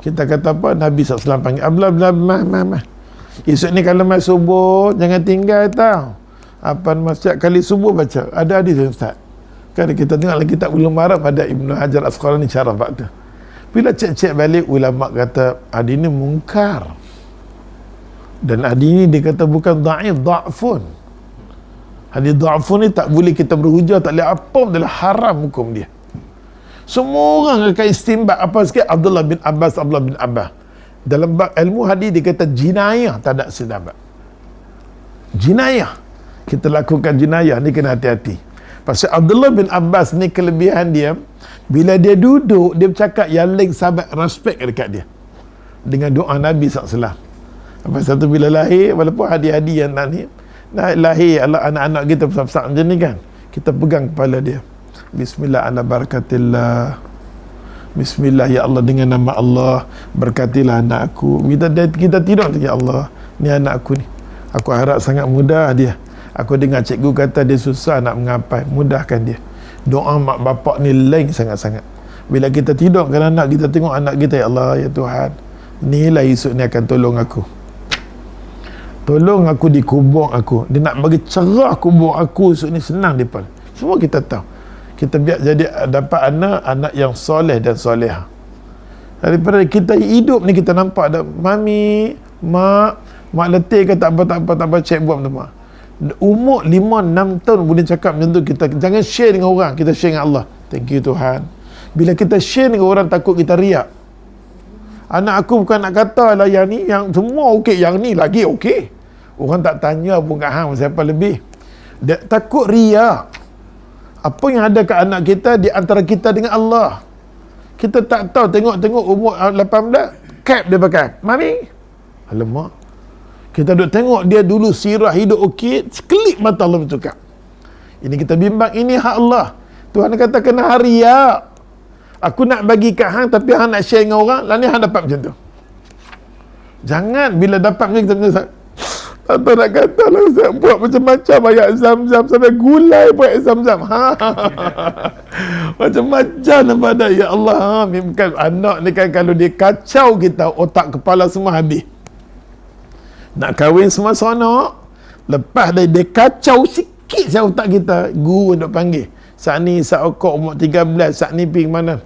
Kita kata apa, Nabi SAW panggil Abdullah bin Abbas, esok ni kalau mai subuh jangan tinggal tau. Apa masjid kali subuh baca. Ada hadis Ustaz. Kan kita tengok lagi kitab Bulughul Maram, ada Ibnu Hajar Asqalani syarah bab tu. Bila cek-cek balik, ulama kata hadis ni mungkar. Dan hadis ni dia kata bukan dhaif, dha'fun. Hadis dha'fun ni tak boleh kita berhujah, tak boleh apa, adalah haram hukum dia. Semua orang akan istinbat apa sikit Abdullah bin Abbas. Dalam bab ilmu hadis dia kata jinayah, tak ada sedabat. Jinayah. Kita lakukan jinayah ni kena hati-hati. Pasal Abdullah bin Abbas ni kelebihan dia, bila dia duduk, dia bercakap yang lain sahabat respect dekat dia. Dengan doa Nabi SAW. Pasal tu bila lahir, walaupun hadiah-hadiah yang ni, lahir anak-anak kita besar-besar macam ni kan, kita pegang kepala dia. Bismillah ala barakatillah. Bismillah ya Allah, dengan nama Allah berkatilah anak aku. Kita tidur, ya Allah, ni anak aku ni, aku harap sangat mudah dia. Aku dengar cikgu kata dia susah nak mengapai, mudahkan dia. Doa mak bapak ni lain sangat-sangat. Bila kita tidur kan anak kita, tengok anak kita, ya Allah, ya Tuhan, inilah esok ni akan tolong aku. Tolong aku di kubur aku. Dia nak bagi cerah kubur aku esok ni, senang depan. Semua kita tahu. Kita biar jadi dapat anak yang soleh dan soleha. Daripada kita hidup ni kita nampak ada mami, mak letih ke tak apa cek buat tu mak. Umur 5-6 tahun boleh cakap macam tu. Kita jangan share dengan orang, kita share dengan Allah. Thank you Tuhan. Bila kita share dengan orang, takut kita riak. Anak aku bukan nak kata lah yang ni, yang semua okey, yang ni lagi okey. Orang tak tanya pun kat hang siapa lebih. Dia takut riak. Apa yang ada kat anak kita di antara kita dengan Allah. Kita tak tahu, tengok umur 18, cap dia pakai. Mami. Alamak. Kita duduk tengok dia dulu sirah hidup okey, sekelip mata Allah bertukar. Ini kita bimbang, ini hak Allah. Tuhan kata kena riak. Aku nak bagi kat hang tapi hang nak share dengan orang, lah ni hang dapat macam tu. Jangan bila dapat macam tu, tak nak kata lah Ustaz, buat macam-macam ayat Zam-Zam, sampai gulai buat Zam-Zam. Macam-macam nampak dah. Ya Allah, bukan anak ni kan, kalau dia kacau kita, otak kepala semua habis. Nak kahwin semua seronok, lepas dia kacau sikit saya otak kita, guru duk panggil, saat ni saat okok umur 13, saat ni pergi mana,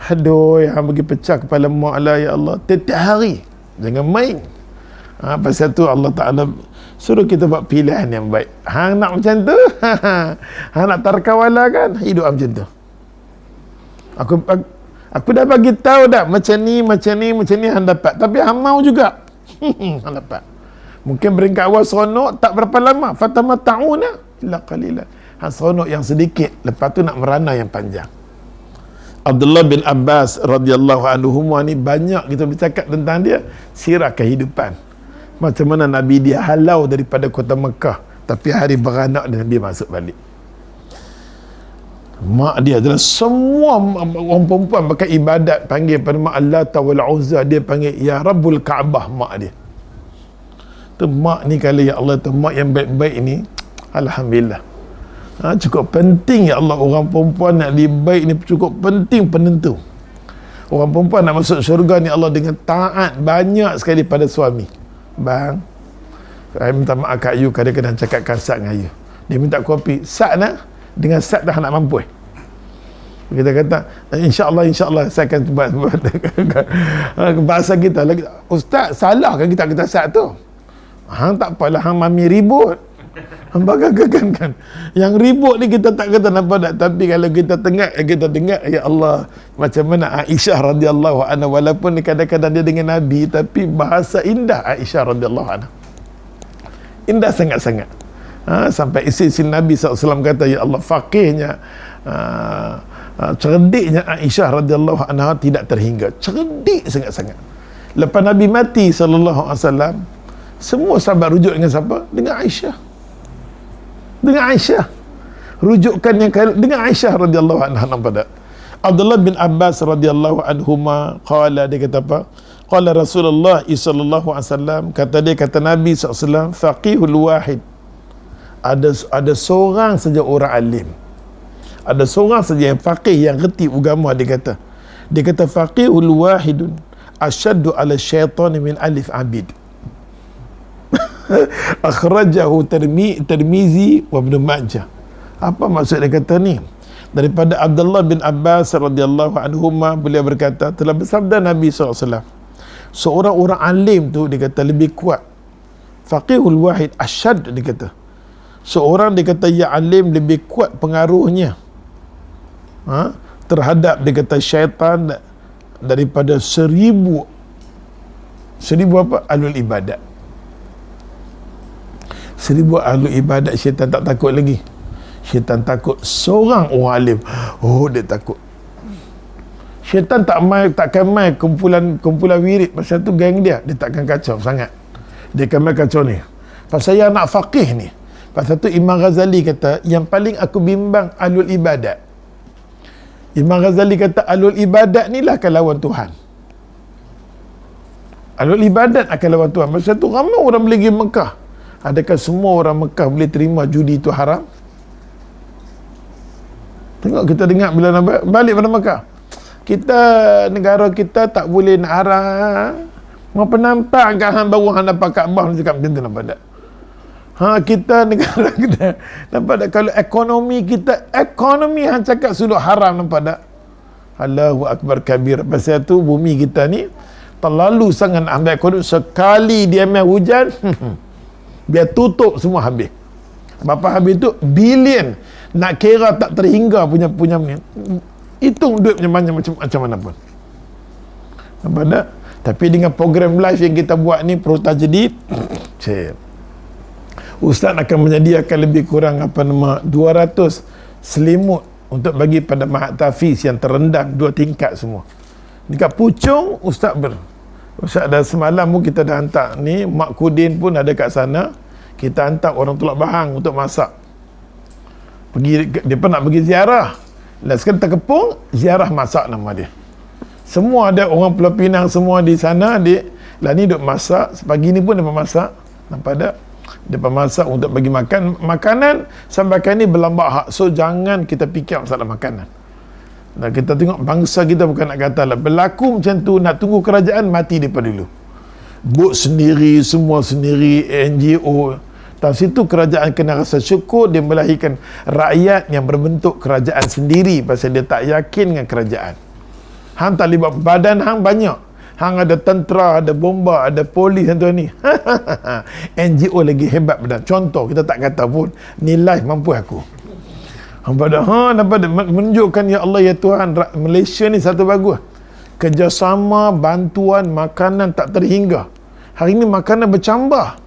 aduh, yang bagi pecah kepala mak lah, ya Allah. Tiap hari jangan main. Pasal tu Allah Ta'ala suruh kita buat pilihan yang baik. Hang nak macam tu, hang nak tarkawala kan, hidup macam tu. Aku dah bagi tahu dah, macam ni hang dapat, tapi hang mau juga. Hang dapat. Mungkin beringkat awal seronok, tak berapa lama, fatamatta'una illa qalilan. Hang seronok yang sedikit, lepas tu nak merana yang panjang. Abdullah bin Abbas radhiyallahu anhu ni banyak kita bercakap tentang dia, sirah kehidupan. Macam mana Nabi dia halau daripada kota Mekah Tapi hari beranak dia Nabi masuk balik. Mak dia adalah semua orang perempuan pakai ibadat panggil pada mak Allah wal Uzza, dia panggil ya Rabbul Kaabah mak dia. Tu mak ni kalau ya Allah tu mak yang baik-baik ni, alhamdulillah. Cukup penting ya Allah, orang perempuan nak lebih baik ni cukup penting penentu. Orang perempuan nak masuk syurga ni Allah dengan taat banyak sekali pada suami. Bang, saya minta maaf kat you kadang-kadang cakap kasar dengan you. Dia minta kopi, sat nak dengan sat dah nak mampu. Kita kata insya-Allah saya akan buat bahasa kita lagi. Ustaz, salah kan kita kata sat tu. Hang tak apalah, hang mami ribut. Hang bagakan kan. Yang ribut ni kita tak kata nampak tak, tapi kalau kita dengar ya Allah, macam mana Aisyah radhiyallahu anha, walaupun kadang-kadang dia dengan Nabi tapi bahasa indah Aisyah radhiyallahu anha. Indah sangat-sangat. Sampai isteri Nabi SAW kata ya Allah, faqihnya cerdiknya Aisyah radhiyallahu anha tidak terhingga. Cerdik sangat-sangat. Lepas Nabi mati sallallahu alaihi wasallam, semua sahabat rujuk dengan siapa? Dengan Aisyah. Dengan Aisyah. Rujukan yang dengan Aisyah radhiyallahu anha, nampak tak? Abdullah bin Abbas radhiyallahu anhuma qala, dia kata apa? Qala Rasulullah sallallahu alaihi wasallam, kata Nabi SAW, faqihul wahid. Ada seorang saja orang alim. Ada seorang saja yang faqih, yang reti agama, dia kata faqihul wahidun asyaddu ala syaitan min alif abid. Akhrajahu Tirmizi wa Ibn Majah. Apa maksud dia kata ni? Daripada Abdullah bin Abbas radhiyallahu anhuma, beliau berkata, telah bersabda Nabi SAW, seorang orang alim tu, dia kata, lebih kuat. Faqihul wahid asyad, dia kata, seorang, dia kata, yang alim lebih kuat pengaruhnya terhadap, dia kata, syaitan daripada seribu apa? Ahlul ibadat. 1000 ahlul ibadat syaitan tak takut lagi. Syaitan takut seorang orang alim. Oh, dia takut. Syaitan takkan main kumpulan wirid. Pasal tu geng dia takkan kacau sangat. Dia akan main kacau ni. Pasal yang nak faqih ni. Pasal tu Imam Ghazali kata, yang paling aku bimbang ahlul ibadat. Imam Ghazali kata, ahlul ibadat ni lah akan lawan Tuhan. Ahlul ibadat akan lawan Tuhan. Pasal tu ramai orang pergi Mekah. Adakah semua orang Mekah boleh terima judi itu haram? Tengok, kita dengar bila nak balik pada Mekah, negara kita tak boleh nak haram. Mau penampak kan hang baru hang dapat Kaabah, cakap macam tu, nampak tak? Kita negara kita, nampak tak? Kalau ekonomi hang cakap sudut haram, nampak tak? Allahu akbar kabir. Pasal tu bumi kita ni terlalu sangat ambil ekonomi. Sekali dia ambil hujan, biar tutup semua habis. Berapa habis tu? Bilion. Nak kira tak terhingga punya ni. Hitung duit macam mana pun. Nampak tak? Tapi dengan program live yang kita buat ni, Pro Tajdid, Ustaz akan menyediakan lebih kurang 200 selimut untuk bagi pada Mahat Tafiz yang terendam 2 tingkat semua. Dekat Puchong, Ustaz dah semalam pun kita dah hantar ni, Mak Kudin pun ada kat sana. Kita hantar orang Tulak Bahang untuk masak. Dia pun nak pergi ziarah. Lah sekarang terkepung, ziarah masak nama dia. Semua ada orang Pulau Pinang semua di sana. Lah ni duk masak. Pagi ni pun dia masak. Nampak tak? Dia masak untuk bagi makan. Makanan sampai kali ni berlambak hak. So jangan kita fikir masalah makanan. Nah, kita tengok bangsa kita bukan nak kata lah. Berlaku macam tu, nak tunggu kerajaan mati daripada dulu. Bot sendiri, semua sendiri, NGO. Dan situ kerajaan kena rasa syukur, dia melahirkan rakyat yang berbentuk kerajaan sendiri pasal dia tak yakin dengan kerajaan. Hang tak libat badan hang banyak. Hang ada tentera, ada bomba, ada polis yang tu ni. NGO lagi hebat badan. Contoh, kita tak kata pun, ni live mampu aku. Nampak menunjukkan ya Allah ya Tuhan, Malaysia ni satu bagus. Kerjasama, bantuan, makanan tak terhingga. Hari ni makanan bercambah.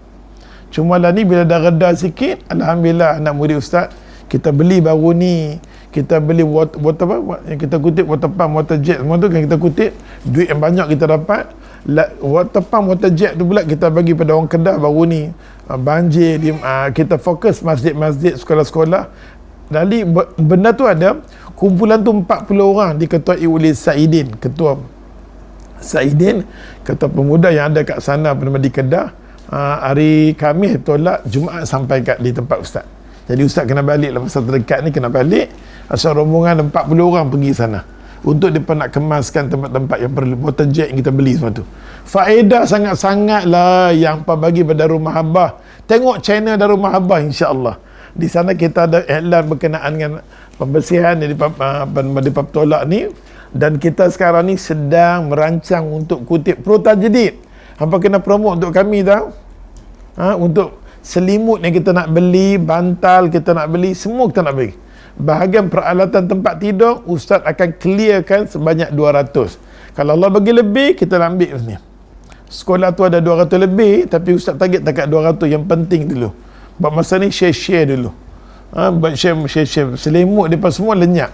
Cuma lah ni bila dah reda sikit, alhamdulillah anak murid ustaz, kita beli baru ni, kita beli water yang kita kutip water pump, water jet, semua tu kan kita kutip, duit yang banyak kita dapat. water pump, water jet tu pula kita bagi pada orang Kedah baru ni. Banjir, kita fokus masjid-masjid, sekolah-sekolah. Jadi benda tu ada, kumpulan tu 40 orang diketuai oleh Saidin, ketua Saidin, ketua pemuda yang ada kat sana bernama di Kedah. Hari Khamis tolak, Jumaat sampai di tempat ustaz. Jadi ustaz kena balik lah, masa terdekat ni kena balik. Asal rombongan 40 orang pergi sana untuk dia nak kemaskan tempat-tempat yang perlu, water jet yang kita beli semua tu. Faedah sangat-sangat lah yang Pak bagi pada Darul Mahabbah. Tengok channel Darul Mahabbah, insya-Allah. Di sana kita ada iklan berkenaan dengan pembersihan di Pap Tolak ni, dan kita sekarang ni sedang merancang untuk kutip Pro Tajdid. Hampa kena promote untuk kami tau. Untuk selimut yang kita nak beli, bantal kita nak beli, semua kita nak beli. Bahagian peralatan tempat tidur, ustaz akan clearkan sebanyak 200. Kalau Allah bagi lebih, kita nak ambil ni. Sekolah tu ada 200 lebih, tapi ustaz target dekat 200 yang penting dulu. Buat masa ni share-share dulu. Buat share-share. Selimut depan semua lenyap.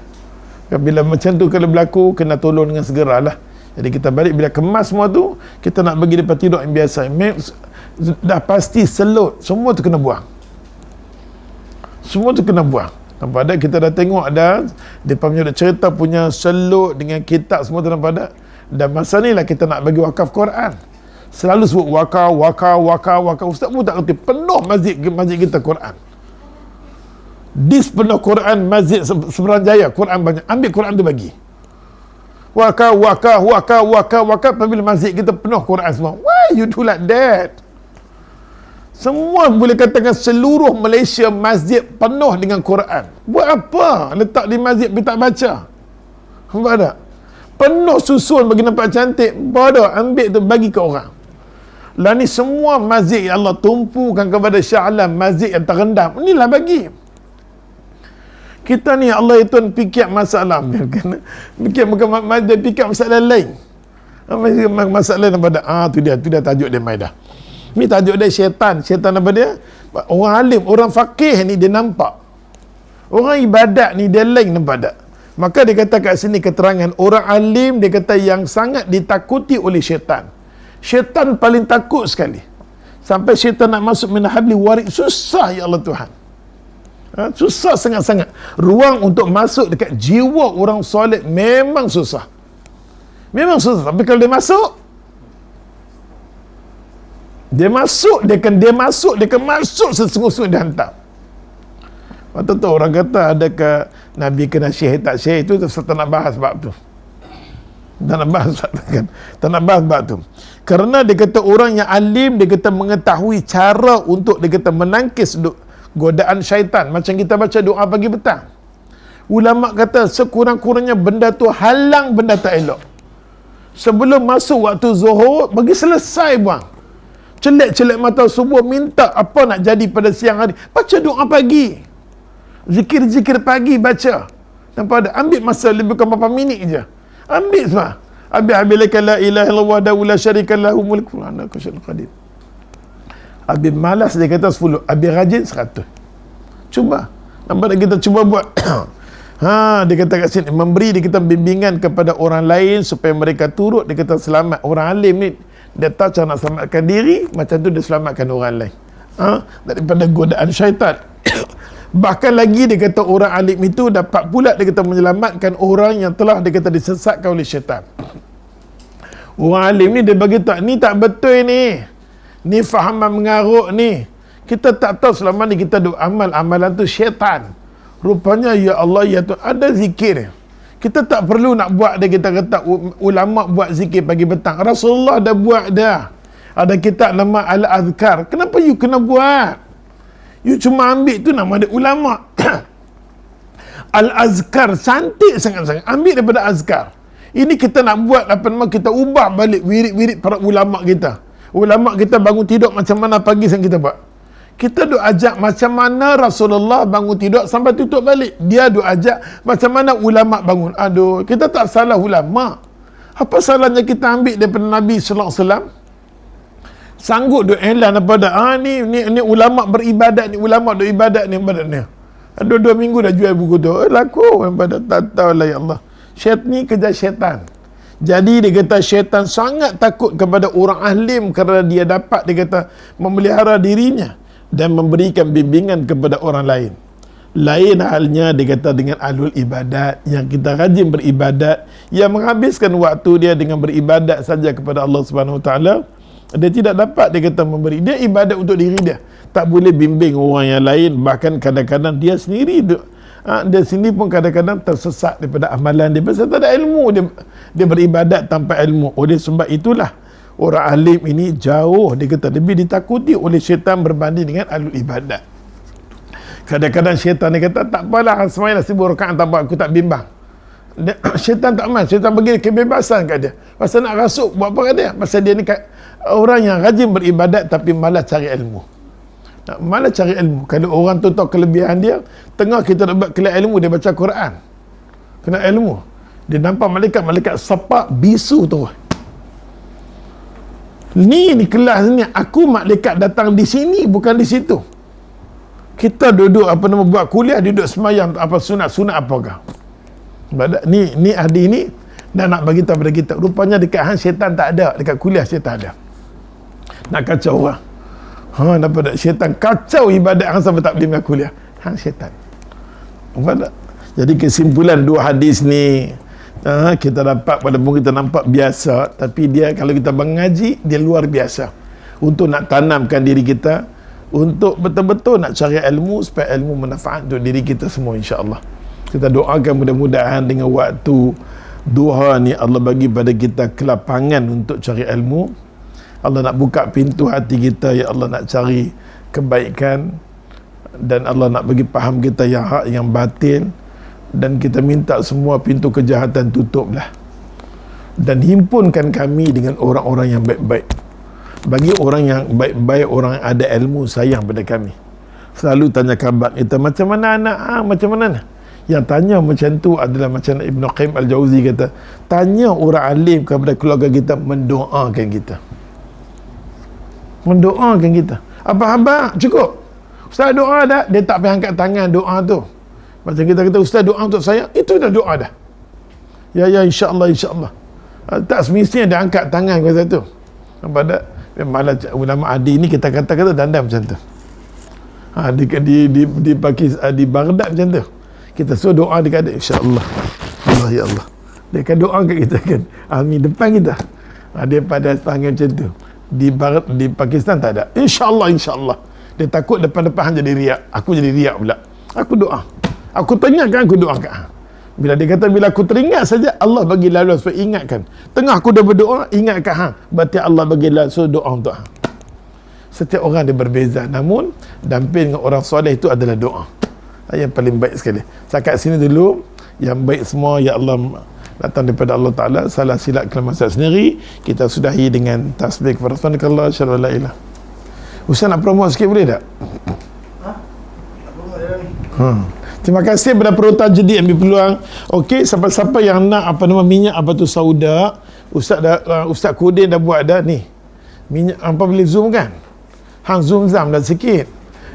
Bila macam tu kalau berlaku, kena tolong dengan segeralah. Jadi kita balik, bila kemas semua tu, kita nak bagi depan tidur yang biasa. Dah pasti selut, semua tu kena buang. Semua tu kena buang. Nampak ada, kita dah tengok ada, depan punya cerita punya selut dengan kitab semua tu nampak ada. Dan masa ni lah kita nak bagi wakaf Quran. Selalu sebut wakaf. Ustaz pun tak kerti, penuh masjid kita Quran. Penuh Quran, masjid Seberang Jaya, Quran banyak. Ambil Quran tu bagi. Wakaf. Apabila masjid kita penuh Quran semua. Why you do like that? Semua boleh katakan seluruh Malaysia masjid penuh dengan Quran. Buat apa? Letak di masjid tapi tak baca. Nampak tak? Penuh susun bagi nampak cantik. Bodoh, ambil tu bagi ke orang. Lah ni semua masjid yang Allah tumpukan kepada Shah Alam, masjid yang terendah. Inilah bagi. Kita ni Allah itu fikir masalah. Fikir masalah lain. Masalah nampak tak? Tu dia tajuk dia Maidah. Ni tajuk dia syaitan. Syaitan apa dia? Orang alim, orang faqih ni dia nampak. Orang ibadat ni dia lain, nampak tak? Maka dia kata kat sini keterangan, orang alim dia kata yang sangat ditakuti oleh syaitan. Syaitan paling takut sekali. Sampai syaitan nak masuk min habli warid, susah ya Allah Tuhan. Susah sangat-sangat. Ruang untuk masuk dekat jiwa orang soleh memang susah. Memang susah. Tapi kalau dia masuk, dia akan masuk sesungguh-sungguh dia hantar. Waktu tu orang kata adakah Nabi kena syahid tak syahid, itu tak nak bahas bab tu. Tak nak bahas bab tu. Kerana dia kata orang yang alim, dia kata mengetahui cara untuk dia kata menangkis godaan syaitan. Macam kita baca doa pagi petang. Ulama kata sekurang-kurangnya benda tu halang benda tak elok. Sebelum masuk waktu zuhur, bagi selesai buang. Celek-celek mata subuh, minta apa nak jadi pada siang hari. Baca doa pagi. Zikir-zikir pagi baca. Nampak ada? Ambil masa lebih kurang berapa minit je. Ambil semua. Habis la ilaha illallah wa la syarika lahu mulku wa ala kulli syai'in qadir. Habis malas dia kata 10. Habis rajin 100. Cuba. Nampak tak, kita cuba buat. Dia kata kat sini, memberi dia kata bimbingan kepada orang lain supaya mereka turut dia kata selamat. Orang alim ni dia tahu cara nak selamatkan diri, macam tu dia selamatkan orang lain. Daripada godaan syaitan. Bahkan lagi dia kata orang alim itu dapat pula dia kata menyelamatkan orang yang telah dia kata disesatkan oleh syaitan. Orang alim ni dia bagi tahu, ni tak betul ni fahaman mengarut ni. Kita tak tahu selama ni kita duk amalan tu syaitan. Rupanya ya Allah ya Tuhan ada zikir. Kita tak perlu nak buat dia, kita kata ulama buat zikir pagi petang. Rasulullah dah buat dah. Ada kitab nama Al-Azkar. Kenapa you kena buat? You cuma ambil tu nama dia ulama. Al-Azkar cantik sangat-sangat. Ambil daripada azkar. Ini kita nak buat apa nama, kita ubah balik wirid-wirid para ulama kita. Ulama kita bangun tidur macam mana pagi yang kita buat. Kita duk ajak macam mana Rasulullah bangun tidur sampai tutup balik. Dia duk ajak macam mana ulama bangun. Aduh, kita tak salah ulama. Apa salahnya kita ambil daripada Nabi sallallahu alaihi wasallam? Sanggup duk elan apa dah. Ni ulama beribadat ni, ulama duk ibadat ni. Ada 2 minggu dah jual buku tu. Laku tak tahu lah ya Allah. Syaitan ni kerja syaitan. Jadi dia kata syaitan sangat takut kepada orang alim kerana dia dapat, dia kata, memelihara dirinya dan memberikan bimbingan kepada orang lain. Lain halnya dia kata dengan ahlul ibadat yang kita rajin beribadat, yang menghabiskan waktu dia dengan beribadat saja kepada Allah Subhanahu Wa Taala. Dia tidak dapat, dia kata, memberi. Dia ibadat untuk diri dia, tak boleh bimbing orang yang lain. Bahkan kadang-kadang dia sendiri dia sendiri pun kadang-kadang tersesat daripada amalan dia, pasal tak ada ilmu. Dia beribadat tanpa ilmu. Oleh sebab itulah orang alim ini jauh, dia kata, lebih ditakuti oleh syaitan berbanding dengan ahlul ibadat. Kadang-kadang syaitan dia kata, tak apalah, semayang 1000 rakaat tak apa, aku tak bimbang. Syaitan tak aman. Syaitan bagi kebebasan kat dia. Pasal nak rasuk, buat apa kat dia? Pasal dia ni orang yang rajin beribadat tapi malas cari ilmu. Malas cari ilmu. Kalau orang tu tahu kelebihan dia, tengah kita nak buat kelas ilmu, dia baca Quran, kena ilmu, dia nampak malaikat sepak bisu tu. Ni kelas ni, aku malaikat datang di sini bukan di situ. Kita duduk buat kuliah, duduk semayang sunat apakah. Ni adik ni dah nak bagi tahu pada kita, rupanya dekat hang syaitan tak ada, dekat kuliah syaitan ada. Nak kacau orang. Dapat syaitan kacau ibadat hang sampai tak boleh pergi kuliah. Hang syaitan. Jadi kesimpulan dua hadis ni, kita dapat, walaupun kita nampak biasa, tapi dia kalau kita mengaji, dia luar biasa untuk nak tanamkan diri kita, untuk betul-betul nak cari ilmu supaya ilmu manfaat untuk diri kita semua, insya-Allah. Kita doakan mudah-mudahan dengan waktu duha ni Allah bagi pada kita kelapangan untuk cari ilmu. Allah nak buka pintu hati kita, ya Allah, nak cari kebaikan, dan Allah nak bagi faham kita yang hak yang batil, dan kita minta semua pintu kejahatan tutuplah, dan himpunkan kami dengan orang-orang yang baik-baik. Bagi orang yang baik-baik, orang yang ada ilmu, sayang pada kami. Selalu tanya khabar kita, macam mana anak macam mana. Yang tanya macam tu adalah macam Ibn Qayyim Al-Jauzi kata, tanya orang alim kepada keluarga kita, mendoakan kita. Mendoakan kita. Apa cukup? Ustaz doa dah, dia tak payah angkat tangan doa tu. Macam kita kata, ustaz doa untuk saya, itu dah doa dah. Ya insya-Allah. Tak semestinya dia angkat tangan kata tu. Pada malah ulama adi ni kita kata dandam macam tu. Di Pakistan, di Baghdad macam tu. Kita suruh doa dekat dia, insya-Allah. Allah ya Allah. Dia akan doa kat kita kan. Amin depan kita. Dia pada panggil macam tu. Di Pakistan tak ada. Insya-Allah. Dia takut depan-depan jadi riak. Aku jadi riak pula. Aku doa. Aku teringatkan, aku doakan. Bila dia kata, bila aku teringat saja, Allah bagi lalu supaya ingatkan. Tengah aku dah berdoa, ingatkan hang. Berarti Allah bagi lalu supaya doa untuk hang. Setiap orang dia berbeza. Namun, damping dengan orang soleh itu adalah doa. Yang paling baik sekali. Setakat sini dulu. Yang baik semua, ya Allah, datang daripada Allah Ta'ala. Salah silap kelemahan saya sendiri. Kita sudahi dengan tasbih kepada Subhanakallah, syarul la ilah. Ustaz nak promote sikit boleh tak? Terima kasih kepada Perota Jadi ambil peluang. Okey, siapa-siapa yang nak minyak sauda, Ustaz Kudin dah buat dah ni. Minyak boleh zoom kan? Hang zoom dah sikit.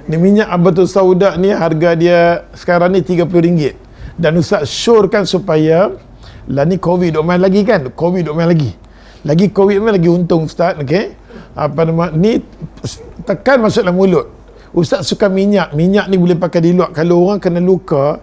Ni minyak sauda ni harga dia sekarang ni RM30. Dan Ustaz syorkan supaya ni Covid duk main lagi kan? Covid lagi untung Ustaz, okey? Ni tekan masuk dalam mulut. Ustaz suka minyak ni boleh pakai di luar. Kalau orang kena luka,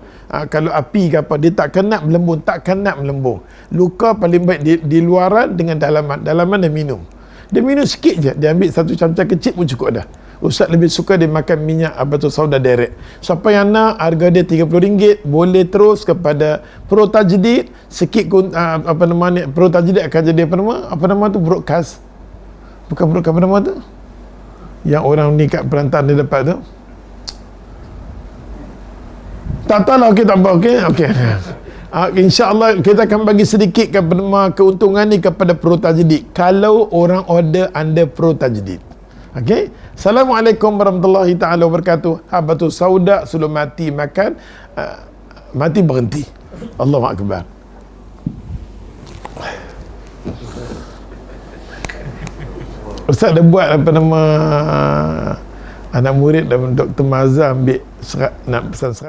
kalau api ke apa, dia tak kena melembung. Luka paling baik di luaran dengan dalaman dia minum sikit je, dia ambil satu camca kecil pun cukup dah. Ustaz lebih suka dia makan minyak sauda direct. Siapa yang nak, harga dia RM30, boleh terus kepada Perota Jadi. Sikit Perota Jadi akan jadi broadcast. Bukan broadcast, apa nama tu? Yang orang ni kat perantar dia dapat tu. Tak tahu lah, okey, tak apa, okey. InsyaAllah kita akan bagi sedikit keuntungan ni kepada Perota Jadi kalau orang order under Perota Jadi. Okey. Assalamualaikum warahmatullahi taala wabarakatuh. Habatus sauda sebelum mati makan, mati berhenti. Allahu akbar. Ustaz dah buat anak murid dan Dr. Mazhar ambil nak pesan 100